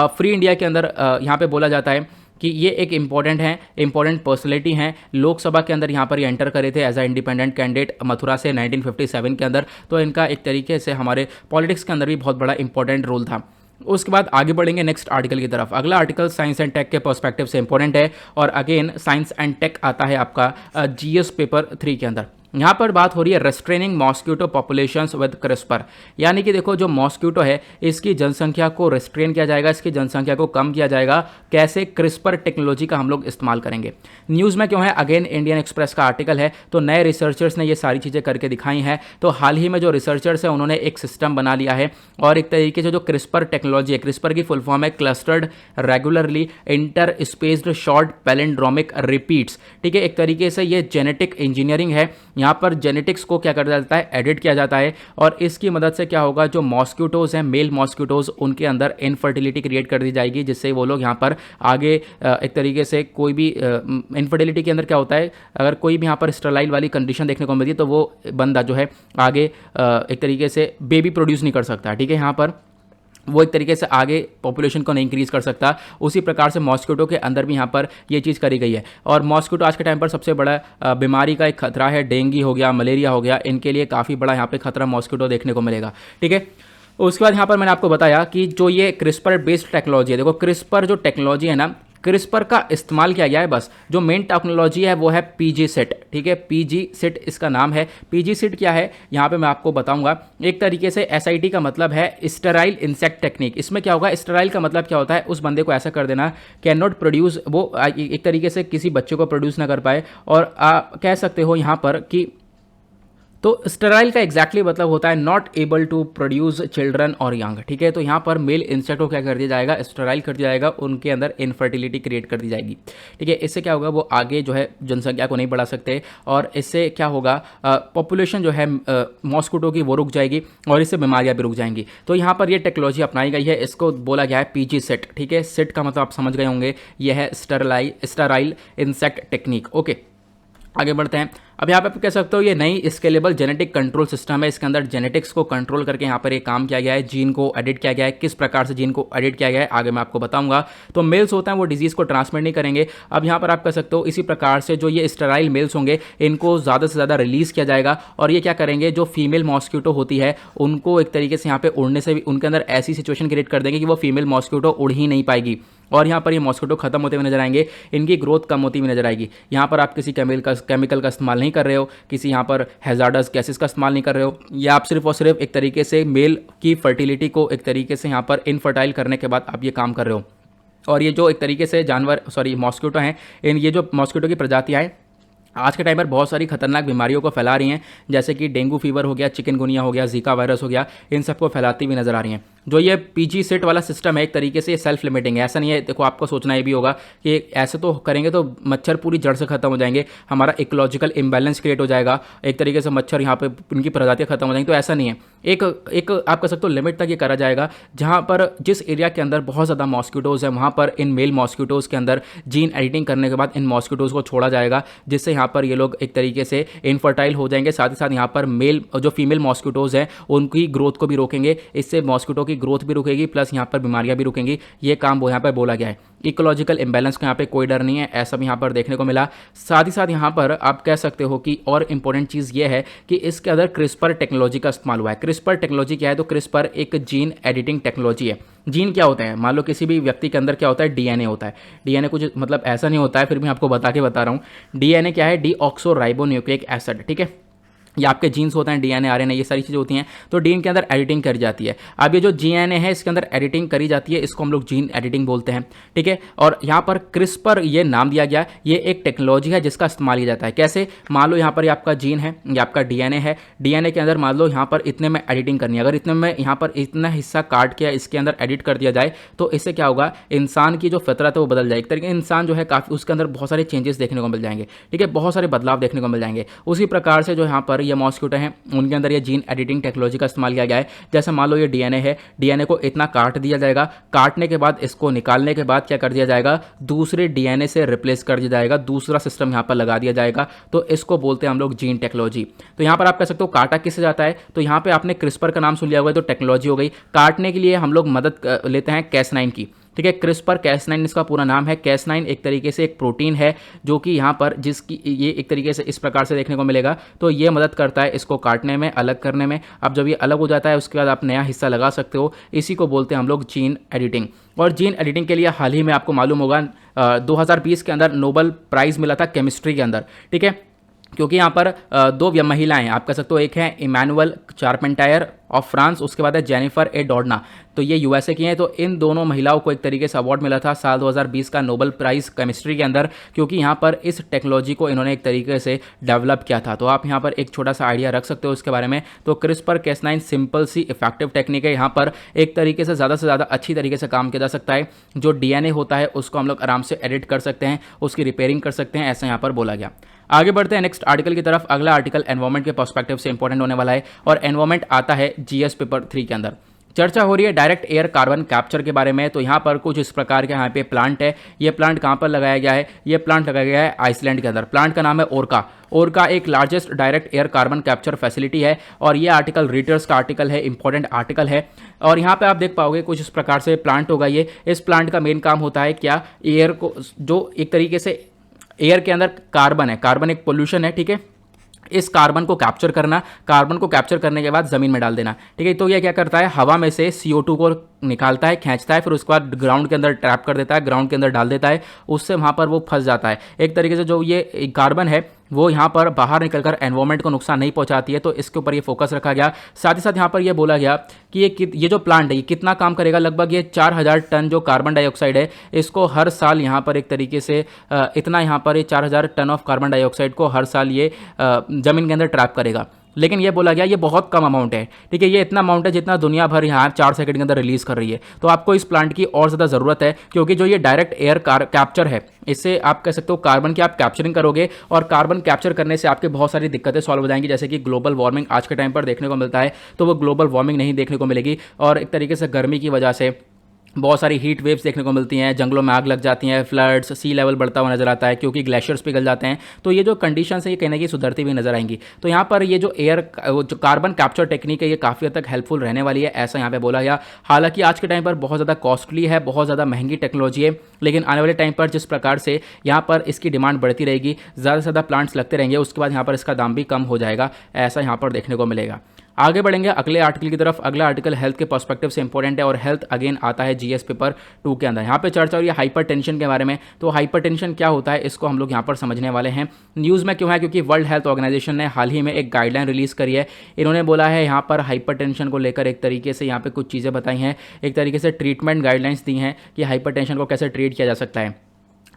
A: फ्री इंडिया के अंदर यहाँ पे बोला जाता है कि ये एक इंपॉर्टेंट पर्सनैलिटी हैं। लोकसभा के अंदर यहाँ पर ये एंटर करे थे as a independent candidate Mathura से 1957 के अंदर। तो इनका एक तरीके से हमारे पॉलिटिक्स के अंदर भी बहुत बड़ा इंपॉर्टेंट रोल था। उसके बाद आगे बढ़ेंगे नेक्स्ट आर्टिकल की तरफ। अगला आर्टिकल साइंस एंड टेक के पर्सपेक्टिव से इंपॉर्टेंट है और अगेन साइंस एंड टेक आता है आपका जीएस पेपर 3 के अंदर। यहाँ पर बात हो रही है restraining mosquito populations with CRISPR, यानी कि देखो जो मॉस्क्यूटो है इसकी जनसंख्या को रेस्ट्रेन किया जाएगा, इसकी जनसंख्या को कम किया जाएगा। कैसे? क्रिस्पर टेक्नोलॉजी का हम लोग इस्तेमाल करेंगे। न्यूज़ में क्यों है? अगेन इंडियन एक्सप्रेस का आर्टिकल है, तो नए रिसर्चर्स ने ये सारी चीज़ें करके दिखाई हैं। तो हाल ही में जो रिसर्चर्स हैं उन्होंने एक सिस्टम बना लिया है और एक तरीके से जो क्रिस्पर टेक्नोलॉजी है, क्रिस्पर की फुल फॉर्म है clustered regularly inter spaced short palindromic repeats. ठीक है, एक तरीके से ये जेनेटिक इंजीनियरिंग है। यहाँ पर जेनेटिक्स को क्या कर जाता है? एडिट किया जाता है और इसकी मदद से क्या होगा, जो मॉस्क्यूटोज हैं मेल मॉस्क्यूटोज उनके अंदर इनफर्टिलिटी क्रिएट कर दी जाएगी, जिससे वो लोग यहाँ पर आगे एक तरीके से कोई भी इनफर्टिलिटी के अंदर क्या होता है, अगर कोई भी यहाँ पर स्टरलाइल वाली कंडीशन देखने को मिलती है तो वो बंदा जो है आगे एक तरीके से बेबी प्रोड्यूस नहीं कर सकता। ठीक है, यहाँ पर वो एक तरीके से आगे पॉपुलेशन को नहीं इंक्रीज़ कर सकता। उसी प्रकार से मॉस्क्यूटो के अंदर भी यहाँ पर ये चीज़ करी गई है। और मॉस्क्यूटो आज के टाइम पर सबसे बड़ा बीमारी का एक खतरा है। डेंगू हो गया, मलेरिया हो गया, इनके लिए काफ़ी बड़ा यहाँ पे खतरा मॉस्क्यूटो देखने को मिलेगा। ठीक है, उसके बाद यहाँ पर मैंने आपको बताया कि जो ये क्रिस्पर बेस्ड टेक्नोलॉजी है, देखो क्रिस्पर जो टेक्नोलॉजी है ना, क्रिस्पर का इस्तेमाल किया गया है। बस जो मेन टेक्नोलॉजी है वो है पीजी सेट। ठीक है, पीजी सेट इसका नाम है। पीजी सेट क्या है यहाँ पे मैं आपको बताऊंगा। एक तरीके से एसआईटी का मतलब है स्टेराइल इंसेक्ट टेक्निक। इसमें क्या होगा, स्टेराइल का मतलब क्या होता है, उस बंदे को ऐसा कर देना कैन नॉट प्रोड्यूस, वो एक तरीके से किसी बच्चे को प्रोड्यूस ना कर पाए। और कह सकते हो यहाँ पर कि तो स्टेराइल का एग्जैक्टली मतलब होता है not able to produce children और यंग। ठीक है, तो यहाँ पर मेल इंसेक्ट को क्या कर दिया जाएगा, स्टेराइल कर दिया जाएगा, उनके अंदर इनफर्टिलिटी क्रिएट कर दी जाएगी। ठीक है, इससे क्या होगा, वो आगे जो है जनसंख्या को नहीं बढ़ा सकते और इससे क्या होगा, पॉपुलेशन जो है मॉस्क्यूटो की वो रुक जाएगी और इससे बीमारियाँ भी रुक जाएंगी। तो यहाँ पर ये टेक्नोलॉजी अपनाई गई है, इसको बोला गया है पीजी सेट। ठीक है, सेट का मतलब आप समझ गए होंगे, यह है स्टेराइल इंसेक्ट टेक्निक। ओके, आगे बढ़ते हैं। अब यहाँ पे आप कह सकते हो ये नई स्केलेबल जेनेटिक कंट्रोल सिस्टम है। इसके अंदर जेनेटिक्स को कंट्रोल करके यहाँ पर ये काम किया गया है, जीन को एडिट किया गया है। किस प्रकार से जीन को एडिट किया गया है आगे मैं आपको बताऊंगा। तो मेल्स होते हैं वो डिजीज़ को ट्रांसमिट नहीं करेंगे। अब यहाँ पर आप कह सकते हो इसी प्रकार से जो ये स्टेराइल मेल्स होंगे इनको ज़्यादा से ज़्यादा रिलीज़ किया जाएगा और ये क्या करेंगे, जो फीमेल मॉस्क्यूटो होती है उनको एक तरीके से यहाँ पे उड़ने से भी उनके अंदर ऐसी सिचुएशन क्रिएट कर देंगे कि वो फीमेल मॉस्क्यूटो उड़ ही नहीं पाएगी और यहाँ पर ये मॉस्क्यूटो खत्म होते हुए नजर आएंगे, इनकी ग्रोथ कम होती हुई नजर आएगी। यहाँ पर आप किसी केमिकल का इस्तेमाल नहीं कर रहे हो, किसी यहाँ पर हैजार्डस गैसेस का इस्तेमाल नहीं कर रहे हो, या आप सिर्फ और सिर्फ एक तरीके से मेल की फर्टिलिटी को एक तरीके से यहाँ पर इनफर्टाइल करने के बाद आप ये काम कर रहे हो। और ये जो एक तरीके से मॉस्क्यूटो हैं, ये जो मॉस्क्यूटो की प्रजातियाँ हैं आज के टाइम पर बहुत सारी खतरनाक बीमारियों को फैला रही हैं, जैसे कि डेंगू फीवर हो गया, चिकनगुनिया हो गया, जीका वायरस हो गया, इन सबको फैलाती हुई नजर आ रही हैं। जो ये पीजी सेट वाला सिस्टम है एक तरीके से ये सेल्फ लिमिटिंग है। ऐसा नहीं है, देखो आपको सोचना ये भी होगा कि ऐसे तो करेंगे तो मच्छर पूरी जड़ से खत्म हो जाएंगे, हमारा इकोलॉजिकल इम्बैलेंस क्रिएट हो जाएगा, एक तरीके से मच्छर यहाँ पे उनकी प्रजातियाँ खत्म हो जाएंगी। तो ऐसा नहीं है, एक आप कह सकते हो लिमिट तक ये करा जाएगा, जहाँ पर जिस एरिया के अंदर बहुत ज़्यादा मॉस्क्यूटोज़ है वहाँ पर इन मेल मॉस्क्यूटोज़ के अंदर जीन एडिटिंग करने के बाद इन मॉस्क्यूटोज़ को छोड़ा जाएगा, जिससे यहाँ पर ये लोग एक तरीके से इनफर्टाइल हो जाएंगे। साथ ही साथ यहाँ पर जो फीमेल मॉस्क्यूटोज़ हैं उनकी ग्रोथ को भी रोकेंगे, इससे मॉस्क्यूटो की ग्रोथ भी रुकेगी प्लस यहाँ पर बीमारियां भी रुकेंगी। ये काम वो यहाँ पर बोला गया है। इकोलॉजिकल इम्बैलेंस का यहाँ पे कोई डर नहीं है, ऐसा भी यहाँ पर देखने को मिला। साथ ही साथ यहाँ पर आप कह सकते हो कि और इंपॉर्टेंट चीज़ ये है कि इसके अंदर क्रिस्पर टेक्नोलॉजी का इस्तेमाल हुआ है। क्रिस्पर टेक्नोलॉजी क्या है, तो क्रिस्पर एक जीन एडिटिंग टेक्नोलॉजी है। जीन क्या होते हैं, मान लो किसी भी व्यक्ति के अंदर क्या होता है, डीएनए होता है। डीएनए कुछ मतलब ऐसा नहीं होता है, फिर भी आपको बता रहा हूँ। डीएनए क्या है, डीऑक्सोराइबोन्यूक्लिक एसिड। ठीक है, ये आपके जीन्स होते हैं, डीएनए आरएनए ये सारी चीज़ें होती हैं, तो डीएनए के अंदर एडिटिंग करी जाती है। अब ये जो जीएनए है इसके अंदर एडिटिंग करी जाती है, इसको हम लोग जीन एडिटिंग बोलते हैं, ठीक है। और यहाँ पर क्रिस्पर ये नाम दिया गया, ये एक टेक्नोलॉजी है जिसका इस्तेमाल किया जाता है। कैसे? मान लो यहाँ पर ये आपका जीन है, ये आपका डीएनए है, डीएनए के अंदर मान लो यहाँ पर इतने में एडिटिंग करनी है, अगर इतने में यहाँ पर इतना हिस्सा काट के इसके अंदर एडिट कर दिया जाए तो इससे क्या होगा, इंसान की जो फितरत है वो बदल जाएगी। एक तरीके इंसान जो है काफ़ी उसके अंदर बहुत सारे चेंजेस देखने को मिल जाएंगे, ठीक है, बहुत सारे बदलाव देखने को मिल जाएंगे। उसी प्रकार से जो यहाँ पर ये मॉस्क्यूटो हैं उनके अंदर ये जीन एडिटिंग टेक्नोलॉजी का इस्तेमाल किया गया है। जैसे मान लो ये डीएनए है, डीएनए को इतना काट दिया जाएगा, काटने के बाद इसको निकालने के बाद क्या कर दिया जाएगा, दूसरे डीएनए से रिप्लेस कर दिया जाएगा, दूसरा सिस्टम यहाँ पर लगा दिया जाएगा, तो इसको बोलते हैं हम लोग जीन टेक्नोलॉजी। तो यहाँ पर आप कह सकते हो काटा किससे जाता है, तो यहाँ पे आपने क्रिस्पर का नाम सुन लिया होगा, तो टेक्नोलॉजी हो गई। काटने के लिए हम लोग मदद लेते हैं Cas9 की, ठीक है, क्रिस्पर Cas9 इसका पूरा नाम है। Cas9 एक तरीके से एक प्रोटीन है जो कि यहाँ पर जिसकी ये एक तरीके से इस प्रकार से देखने को मिलेगा, तो ये मदद करता है इसको काटने में, अलग करने में। अब जब ये अलग हो जाता है उसके बाद आप नया हिस्सा लगा सकते हो, इसी को बोलते हैं हम लोग जीन एडिटिंग। और जीन एडिटिंग के लिए हाल ही में आपको मालूम होगा 2020 के अंदर नोबेल प्राइज़ मिला था केमिस्ट्री के अंदर, ठीक है, क्योंकि यहाँ पर दो महिलाएं आप कह सकते हो, एक है इमैनुअल चारपेंटायर ऑफ फ्रांस, उसके बाद है जेनिफर ए डॉर्ना, तो ये यूएसए की हैं। तो इन दोनों महिलाओं को एक तरीके से अवार्ड मिला था साल 2020 का नोबेल प्राइज़ केमिस्ट्री के अंदर, क्योंकि यहाँ पर इस टेक्नोलॉजी को इन्होंने एक तरीके से डेवलप किया था। तो आप यहाँ पर एक छोटा सा आइडिया रख सकते हो इसके बारे में। तो क्रिस्पर Cas9 सिंपल सी इफेक्टिव टेक्निक है, यहाँ पर एक तरीके से ज़्यादा अच्छी तरीके से काम किया जा सकता है। जो डीएनए होता है उसको हम लोग आराम से एडिट कर सकते हैं, उसकी रिपेयरिंग कर सकते हैं, ऐसा यहाँ पर बोला गया। आगे बढ़ते हैं नेक्स्ट आर्टिकल की तरफ। अगला आर्टिकल एनवायरमेंट के पर्सपेक्टिव से इंपॉर्टेंट होने वाला है, और एनवायरमेंट आता है जीएस पेपर 3 के अंदर। चर्चा हो रही है डायरेक्ट एयर कार्बन कैप्चर के बारे में। तो यहाँ पर कुछ इस प्रकार के यहाँ पे प्लांट है। ये प्लांट कहाँ पर लगाया गया है, ये प्लांट लगाया गया है आइसलैंड के अंदर। प्लांट का नाम है ओरका। ओरका एक largest direct air carbon capture facility है, और ये आर्टिकल रीटर्स का आर्टिकल है, इंपॉर्टेंट आर्टिकल है। और यहाँ पे आप देख पाओगे कुछ इस प्रकार से प्लांट होगा। ये इस प्लांट का मेन काम होता है क्या, एयर को, जो एक तरीके से एयर के अंदर कार्बन है, कार्बन एक पोल्यूशन है, ठीक है, इस कार्बन को कैप्चर करना, कार्बन को कैप्चर करने के बाद ज़मीन में डाल देना, ठीक है। तो ये क्या करता है, हवा में से CO2 को निकालता है, खींचता है, फिर उसके बाद ग्राउंड के अंदर ट्रैप कर देता है, ग्राउंड के अंदर डाल देता है, उससे वहाँ पर वो फंस जाता है। एक तरीके से जो ये कार्बन है वो यहाँ पर बाहर निकलकर एनवायरमेंट को नुकसान नहीं पहुँचाती है, तो इसके ऊपर ये फोकस रखा गया। साथ ही साथ यहाँ पर ये बोला गया कि ये जो प्लांट है ये कितना काम करेगा, लगभग ये 4000 टन जो कार्बन डाइऑक्साइड है इसको हर साल यहाँ पर एक तरीके से इतना यहाँ पर ये 4000 टन ऑफ कार्बन डाइऑक्साइड को हर साल ये ज़मीन के अंदर ट्रैप करेगा। लेकिन ये बोला गया ये बहुत कम अमाउंट है, ठीक है, ये इतना अमाउंट है जितना दुनिया भर यहाँ 4 सेकंड के अंदर रिलीज कर रही है। तो आपको इस प्लांट की और ज़्यादा ज़रूरत है, क्योंकि जो ये डायरेक्ट एयर कैप्चर है, इससे आप कह सकते हो कार्बन की आप कैप्चरिंग करोगे, और कार्बन कैप्चर करने से आपके बहुत सारी दिक्कतें सॉल्व हो जाएंगी। जैसे कि ग्लोबल वार्मिंग आज के टाइम पर देखने को मिलता है, तो वो ग्लोबल वार्मिंग नहीं देखने को मिलेगी, और एक तरीके से गर्मी की वजह से बहुत सारी हीट वेव्स देखने को मिलती हैं, जंगलों में आग लग जाती हैं, फ्लड्स, सी लेवल बढ़ता हुआ नजर आता है, क्योंकि ग्लेशियर्स पिघल जाते हैं। तो ये जो कंडीशंस है ये कहीं ना कहीं सुधरती हुई नजर आएंगी। तो यहाँ पर ये जो कार्बन कैप्चर टेक्निक है ये काफ़ी हद तक हेल्पफुल रहने वाली है, ऐसा यहाँ पे बोला गया। हालांकि आज के टाइम पर बहुत ज़्यादा कॉस्टली है, बहुत ज़्यादा महंगी टेक्नोलॉजी है, लेकिन आने वाले टाइम पर जिस प्रकार से यहाँ पर इसकी डिमांड बढ़ती रहेगी, ज़्यादा से ज़्यादा प्लांट्स लगते रहेंगे, उसके बाद यहाँ पर इसका दाम भी कम हो जाएगा, ऐसा यहाँ पर देखने को मिलेगा। आगे बढ़ेंगे अगले आर्टिकल की तरफ। अगला आर्टिकल हेल्थ के पर्सपेक्टिव से इंपॉर्टेंट है, और हेल्थ अगेन आता है जीएस पेपर 2 के अंदर। यहाँ पे चर्चा हो रही है हाइपरटेंशन के बारे में। तो हाइपरटेंशन क्या होता है इसको हम लोग यहाँ पर समझने वाले हैं। न्यूज़ में क्यों है, क्योंकि वर्ल्ड हेल्थ ऑर्गेनाइजेशन ने हाल ही में एक गाइडलाइन रिलीज़ करी है। इन्होंने बोला है यहाँ पर हाइपरटेंशन को लेकर एक तरीके से यहाँ पर कुछ चीज़ें बताई हैं, एक तरीके से ट्रीटमेंट गाइडलाइंस दी हैं कि हाइपरटेंशन को कैसे ट्रीट किया जा सकता है।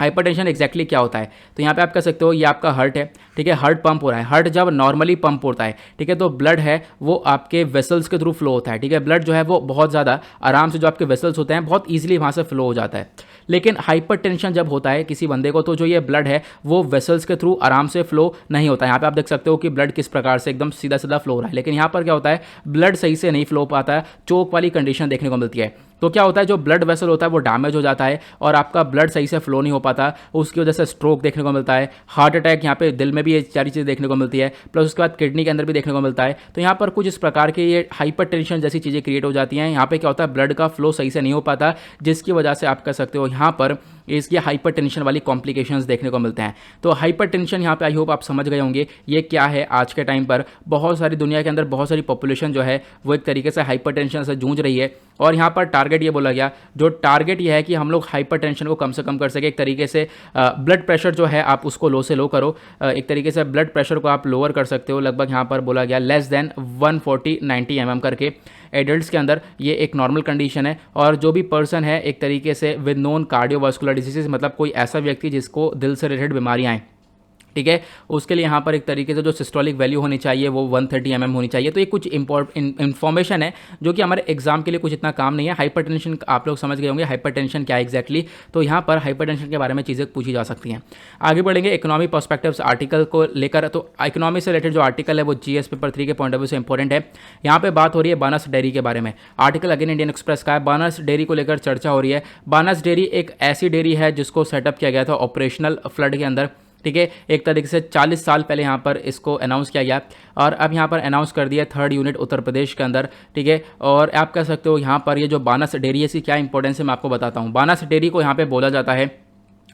A: हाइपरटेंशन एक्जैक्टली क्या होता है, तो यहाँ पे आप कह सकते हो ये आपका हार्ट है, ठीक है, हार्ट पंप हो रहा है। हार्ट जब नॉर्मली पंप होता है, ठीक है, तो ब्लड है वो आपके वेसल्स के थ्रू फ्लो होता है, ठीक है, ब्लड जो है वो बहुत ज़्यादा आराम से जो आपके वेसल्स होते हैं बहुत ईजिली वहाँ से फ्लो हो जाता है। लेकिन हाइपरटेंशन जब होता है किसी बंदे को, तो जो ये ब्लड है वो वेसल्स के थ्रू आराम से फ्लो नहीं होता है। यहाँ पे आप देख सकते हो कि ब्लड किस प्रकार से एकदम सीधा सीधा फ्लो हो रहा है, लेकिन यहाँ पर क्या होता है, ब्लड सही से नहीं फ्लो हो पाता है, चोक वाली कंडीशन देखने को मिलती है। तो क्या होता है, जो ब्लड वेसल होता है वो डैमेज हो जाता है, और आपका ब्लड सही से फ्लो नहीं हो पाता, उसकी वजह से स्ट्रोक देखने को मिलता है, हार्ट अटैक, यहाँ पे दिल में भी ये सारी चीज़ें देखने को मिलती है, प्लस उसके बाद किडनी के अंदर भी देखने को मिलता है। तो यहाँ पर कुछ इस प्रकार के ये हाइपरटेंशन जैसी चीज़ें क्रिएट हो जाती हैं। यहाँ पे क्या होता है, ब्लड का फ्लो सही से नहीं हो पाता, जिसकी वजह से आप कह सकते हो यहाँ पर इसकी हाइपरटेंशन वाली कॉम्प्लिकेशंस देखने को मिलते हैं। तो हाइपरटेंशन यहाँ पे आई होप आप समझ गए होंगे ये क्या है। आज के टाइम पर बहुत सारी दुनिया के अंदर बहुत सारी पॉपुलेशन जो है वो एक तरीके से हाइपरटेंशन से जूझ रही है, और यहाँ पर टारगेट ये बोला गया, जो टारगेट ये है कि हम लोग हाइपरटेंशन को कम से कम कर सके। एक तरीके से ब्लड प्रेशर जो है आप उसको लो से लो करो। एक तरीके से ब्लड प्रेशर को आप लोअर कर सकते हो, लगभग यहाँ पर बोला गया लेस देन 140/90 mm करके। एडल्ट्स के अंदर ये एक नॉर्मल कंडीशन है। और जो भी पर्सन है एक तरीके से विद नोन कार्डियोवास्कुलर डिजीजेज, मतलब कोई ऐसा व्यक्ति जिसको दिल से रिलेटेड बीमारियाँ हैं, ठीक है, उसके लिए यहाँ पर एक तरीके से जो सिस्टोलिक वैल्यू होनी चाहिए वो 130 mm होनी चाहिए। तो ये कुछ इन्फॉर्मेशन है जो कि हमारे एग्जाम के लिए कुछ इतना काम नहीं है। हाइपरटेंशन आप लोग समझ गए होंगे हाइपरटेंशन क्या है एग्जैक्टली। तो यहाँ पर हाइपरटेंशन के बारे में चीज़ें पूछी जा सकती हैं। आगे बढ़ेंगे इकोनॉमी पर्सपेक्टिव्स आर्टिकल को लेकर। तो इकोनॉमी से रिलेटेड जो आर्टिकल है वो GS पेपर 3 के पॉइंट ऑफ व्यू से इंपॉर्टेंट है। यहाँ पे बात हो रही है बानस डेयरी के बारे में। आर्टिकल अगेन इंडियन एक्सप्रेस का है। बानस डेयरी को लेकर चर्चा हो रही है। बानस डेयरी एक ऐसी डेयरी है जिसको सेटअप किया गया था ऑपरेशनल फ्लड के अंदर, ठीक है। एक तरीके से 40 साल पहले यहाँ पर इसको अनाउंस किया गया और अब यहाँ पर अनाउंस कर दिया 3rd यूनिट उत्तर प्रदेश के अंदर, ठीक है। और आप कह सकते हो यहाँ पर ये जो बानस डेयरी है इसकी क्या इंपॉर्टेंस है मैं आपको बताता हूँ। बानस डेयरी को यहाँ पे बोला जाता है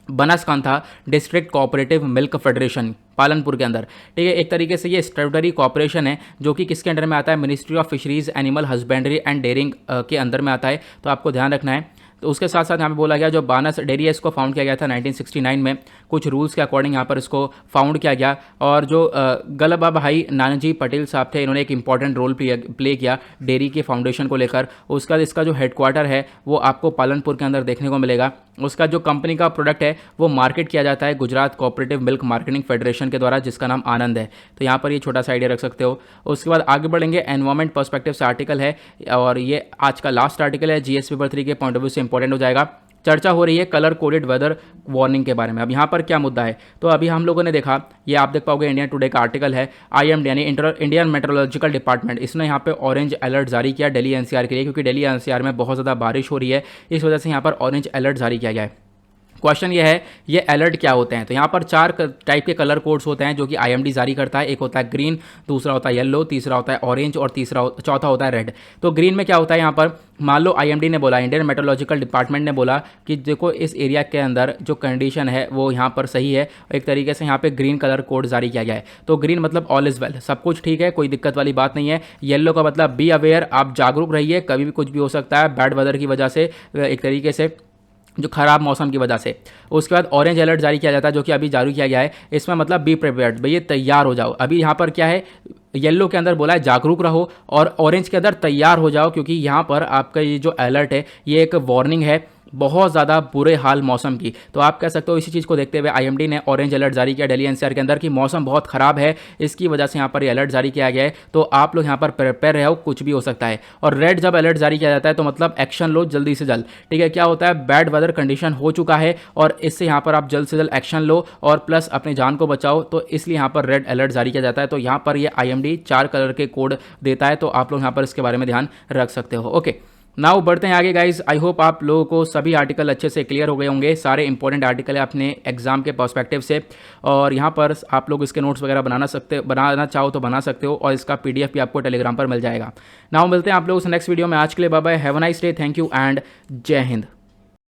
A: Banaskantha district cooperative milk federation Palanpur के अंदर, ठीक है। एक तरीके से ये स्टैट्यूटरी कॉर्पोरेशन है जो कि किसके अंडर में आता है, ministry of fisheries animal husbandry and dairying के अंदर में आता है। तो आपको ध्यान रखना है। तो उसके साथ साथ यहाँ पे बोला गया जो बानस डेयरी है इसको फाउंड किया गया था 1969 में। कुछ रूल्स के अकॉर्डिंग यहाँ पर इसको फाउंड किया गया और जो गलबा भाई नानाजी पटेल साहब थे इन्होंने एक इंपॉर्टेंट रोल प्ले किया डेयरी के फाउंडेशन को लेकर। उसका इसका जो हेडक्वार्टर है वो आपको पालनपुर के अंदर देखने को मिलेगा। उसका जो कंपनी का प्रोडक्ट है वो मार्केट किया जाता है Gujarat cooperative milk marketing federation के द्वारा जिसका नाम आनंद है। तो यहाँ पर ये छोटा सा आइडिया रख सकते हो। उसके बाद आगे बढ़ेंगे एनवायरमेंट पर्सपेक्टिव से आर्टिकल है और ये आज का लास्ट आर्टिकल है। GS पेपर 3 के पॉइंट ऑफ व्यू से इंपॉर्टेंट हो जाएगा। चर्चा हो रही है कलर कोडेड वेदर वार्निंग के बारे में। अब यहाँ पर क्या मुद्दा है, तो अभी हम लोगों ने देखा, ये आप देख पाओगे इंडियन टुडे का आर्टिकल है। IMD यानी इंडियन मेट्रोलॉजिकल डिपार्टमेंट, इसने यहाँ पे ऑरेंज अलर्ट जारी किया दिल्ली NCR के लिए, क्योंकि दिल्ली NCR में बहुत ज़्यादा बारिश हो रही है, इस वजह से यहाँ पर ऑरेंज अलर्ट जारी किया गया है। क्वेश्चन ये है ये अलर्ट क्या होते हैं, तो यहाँ पर 4 टाइप के कलर कोड्स होते हैं जो कि IMD जारी करता है। एक होता है ग्रीन, दूसरा होता है येलो, तीसरा होता है ऑरेंज और चौथा होता है रेड। तो ग्रीन में क्या होता है, यहाँ पर मान लो IMD ने बोला, इंडियन मेट्रोलॉजिकल डिपार्टमेंट ने बोला कि देखो इस एरिया के अंदर जो कंडीशन है वो यहाँ पर सही है, एक तरीके से यहाँ पे ग्रीन कलर कोड जारी किया गया है। तो ग्रीन मतलब ऑल इज वेल, सब कुछ ठीक है, कोई दिक्कत वाली बात नहीं है। येलो का मतलब बी अवेयर, आप जागरूक रहिए, कभी भी कुछ भी हो सकता है बैड वेदर की वजह से, एक तरीके से जो खराब मौसम की वजह से। उसके बाद ऑरेंज अलर्ट जारी किया जाता है जो कि अभी जारी किया गया है। इसमें मतलब बी प्रिपेयर्ड, भैया तैयार हो जाओ। अभी यहाँ पर क्या है, येलो के अंदर बोला है जागरूक रहो और ऑरेंज के अंदर तैयार हो जाओ, क्योंकि यहाँ पर आपका ये जो अलर्ट है ये एक वार्निंग है बहुत ज़्यादा बुरे हाल मौसम की। तो आप कह सकते हो इसी चीज़ को देखते हुए IMD ने ऑरेंज अलर्ट जारी किया दिल्ली NCR के अंदर कि मौसम बहुत ख़राब है, इसकी वजह से यहाँ पर ये अलर्ट जारी किया गया है। तो आप लोग यहाँ पर प्रिपेयर रहो, कुछ भी हो सकता है। और रेड जब अलर्ट जारी किया जाता है तो मतलब एक्शन लो जल्दी से जल्द, ठीक है। क्या होता है, बैड वेदर कंडीशन हो चुका है और इससे यहाँ पर आप जल्द से जल्द एक्शन लो और प्लस अपनी जान को बचाओ, तो इसलिए यहाँ पर रेड अलर्ट जारी किया जाता है। तो यहाँ पर ये IMD 4 कलर के कोड देता है, तो आप लोग यहाँ पर इसके बारे में ध्यान रख सकते हो। ओके, नाउ बढ़ते हैं आगे गाइज। आई होप आप लोगों को सभी आर्टिकल अच्छे से क्लियर हो गए होंगे, सारे इंपॉर्टेंट आर्टिकल है अपने एग्जाम के पर्सपेक्टिव से। और यहाँ पर आप लोग इसके नोट्स वगैरह बनाना चाहो तो बना सकते हो और इसका PDF भी आपको टेलीग्राम पर मिल जाएगा। नाउ मिलते हैं आप लोगों से नेक्स्ट वीडियो में। आज के लिए bye bye, have a nice day, thank you and जय हिंद।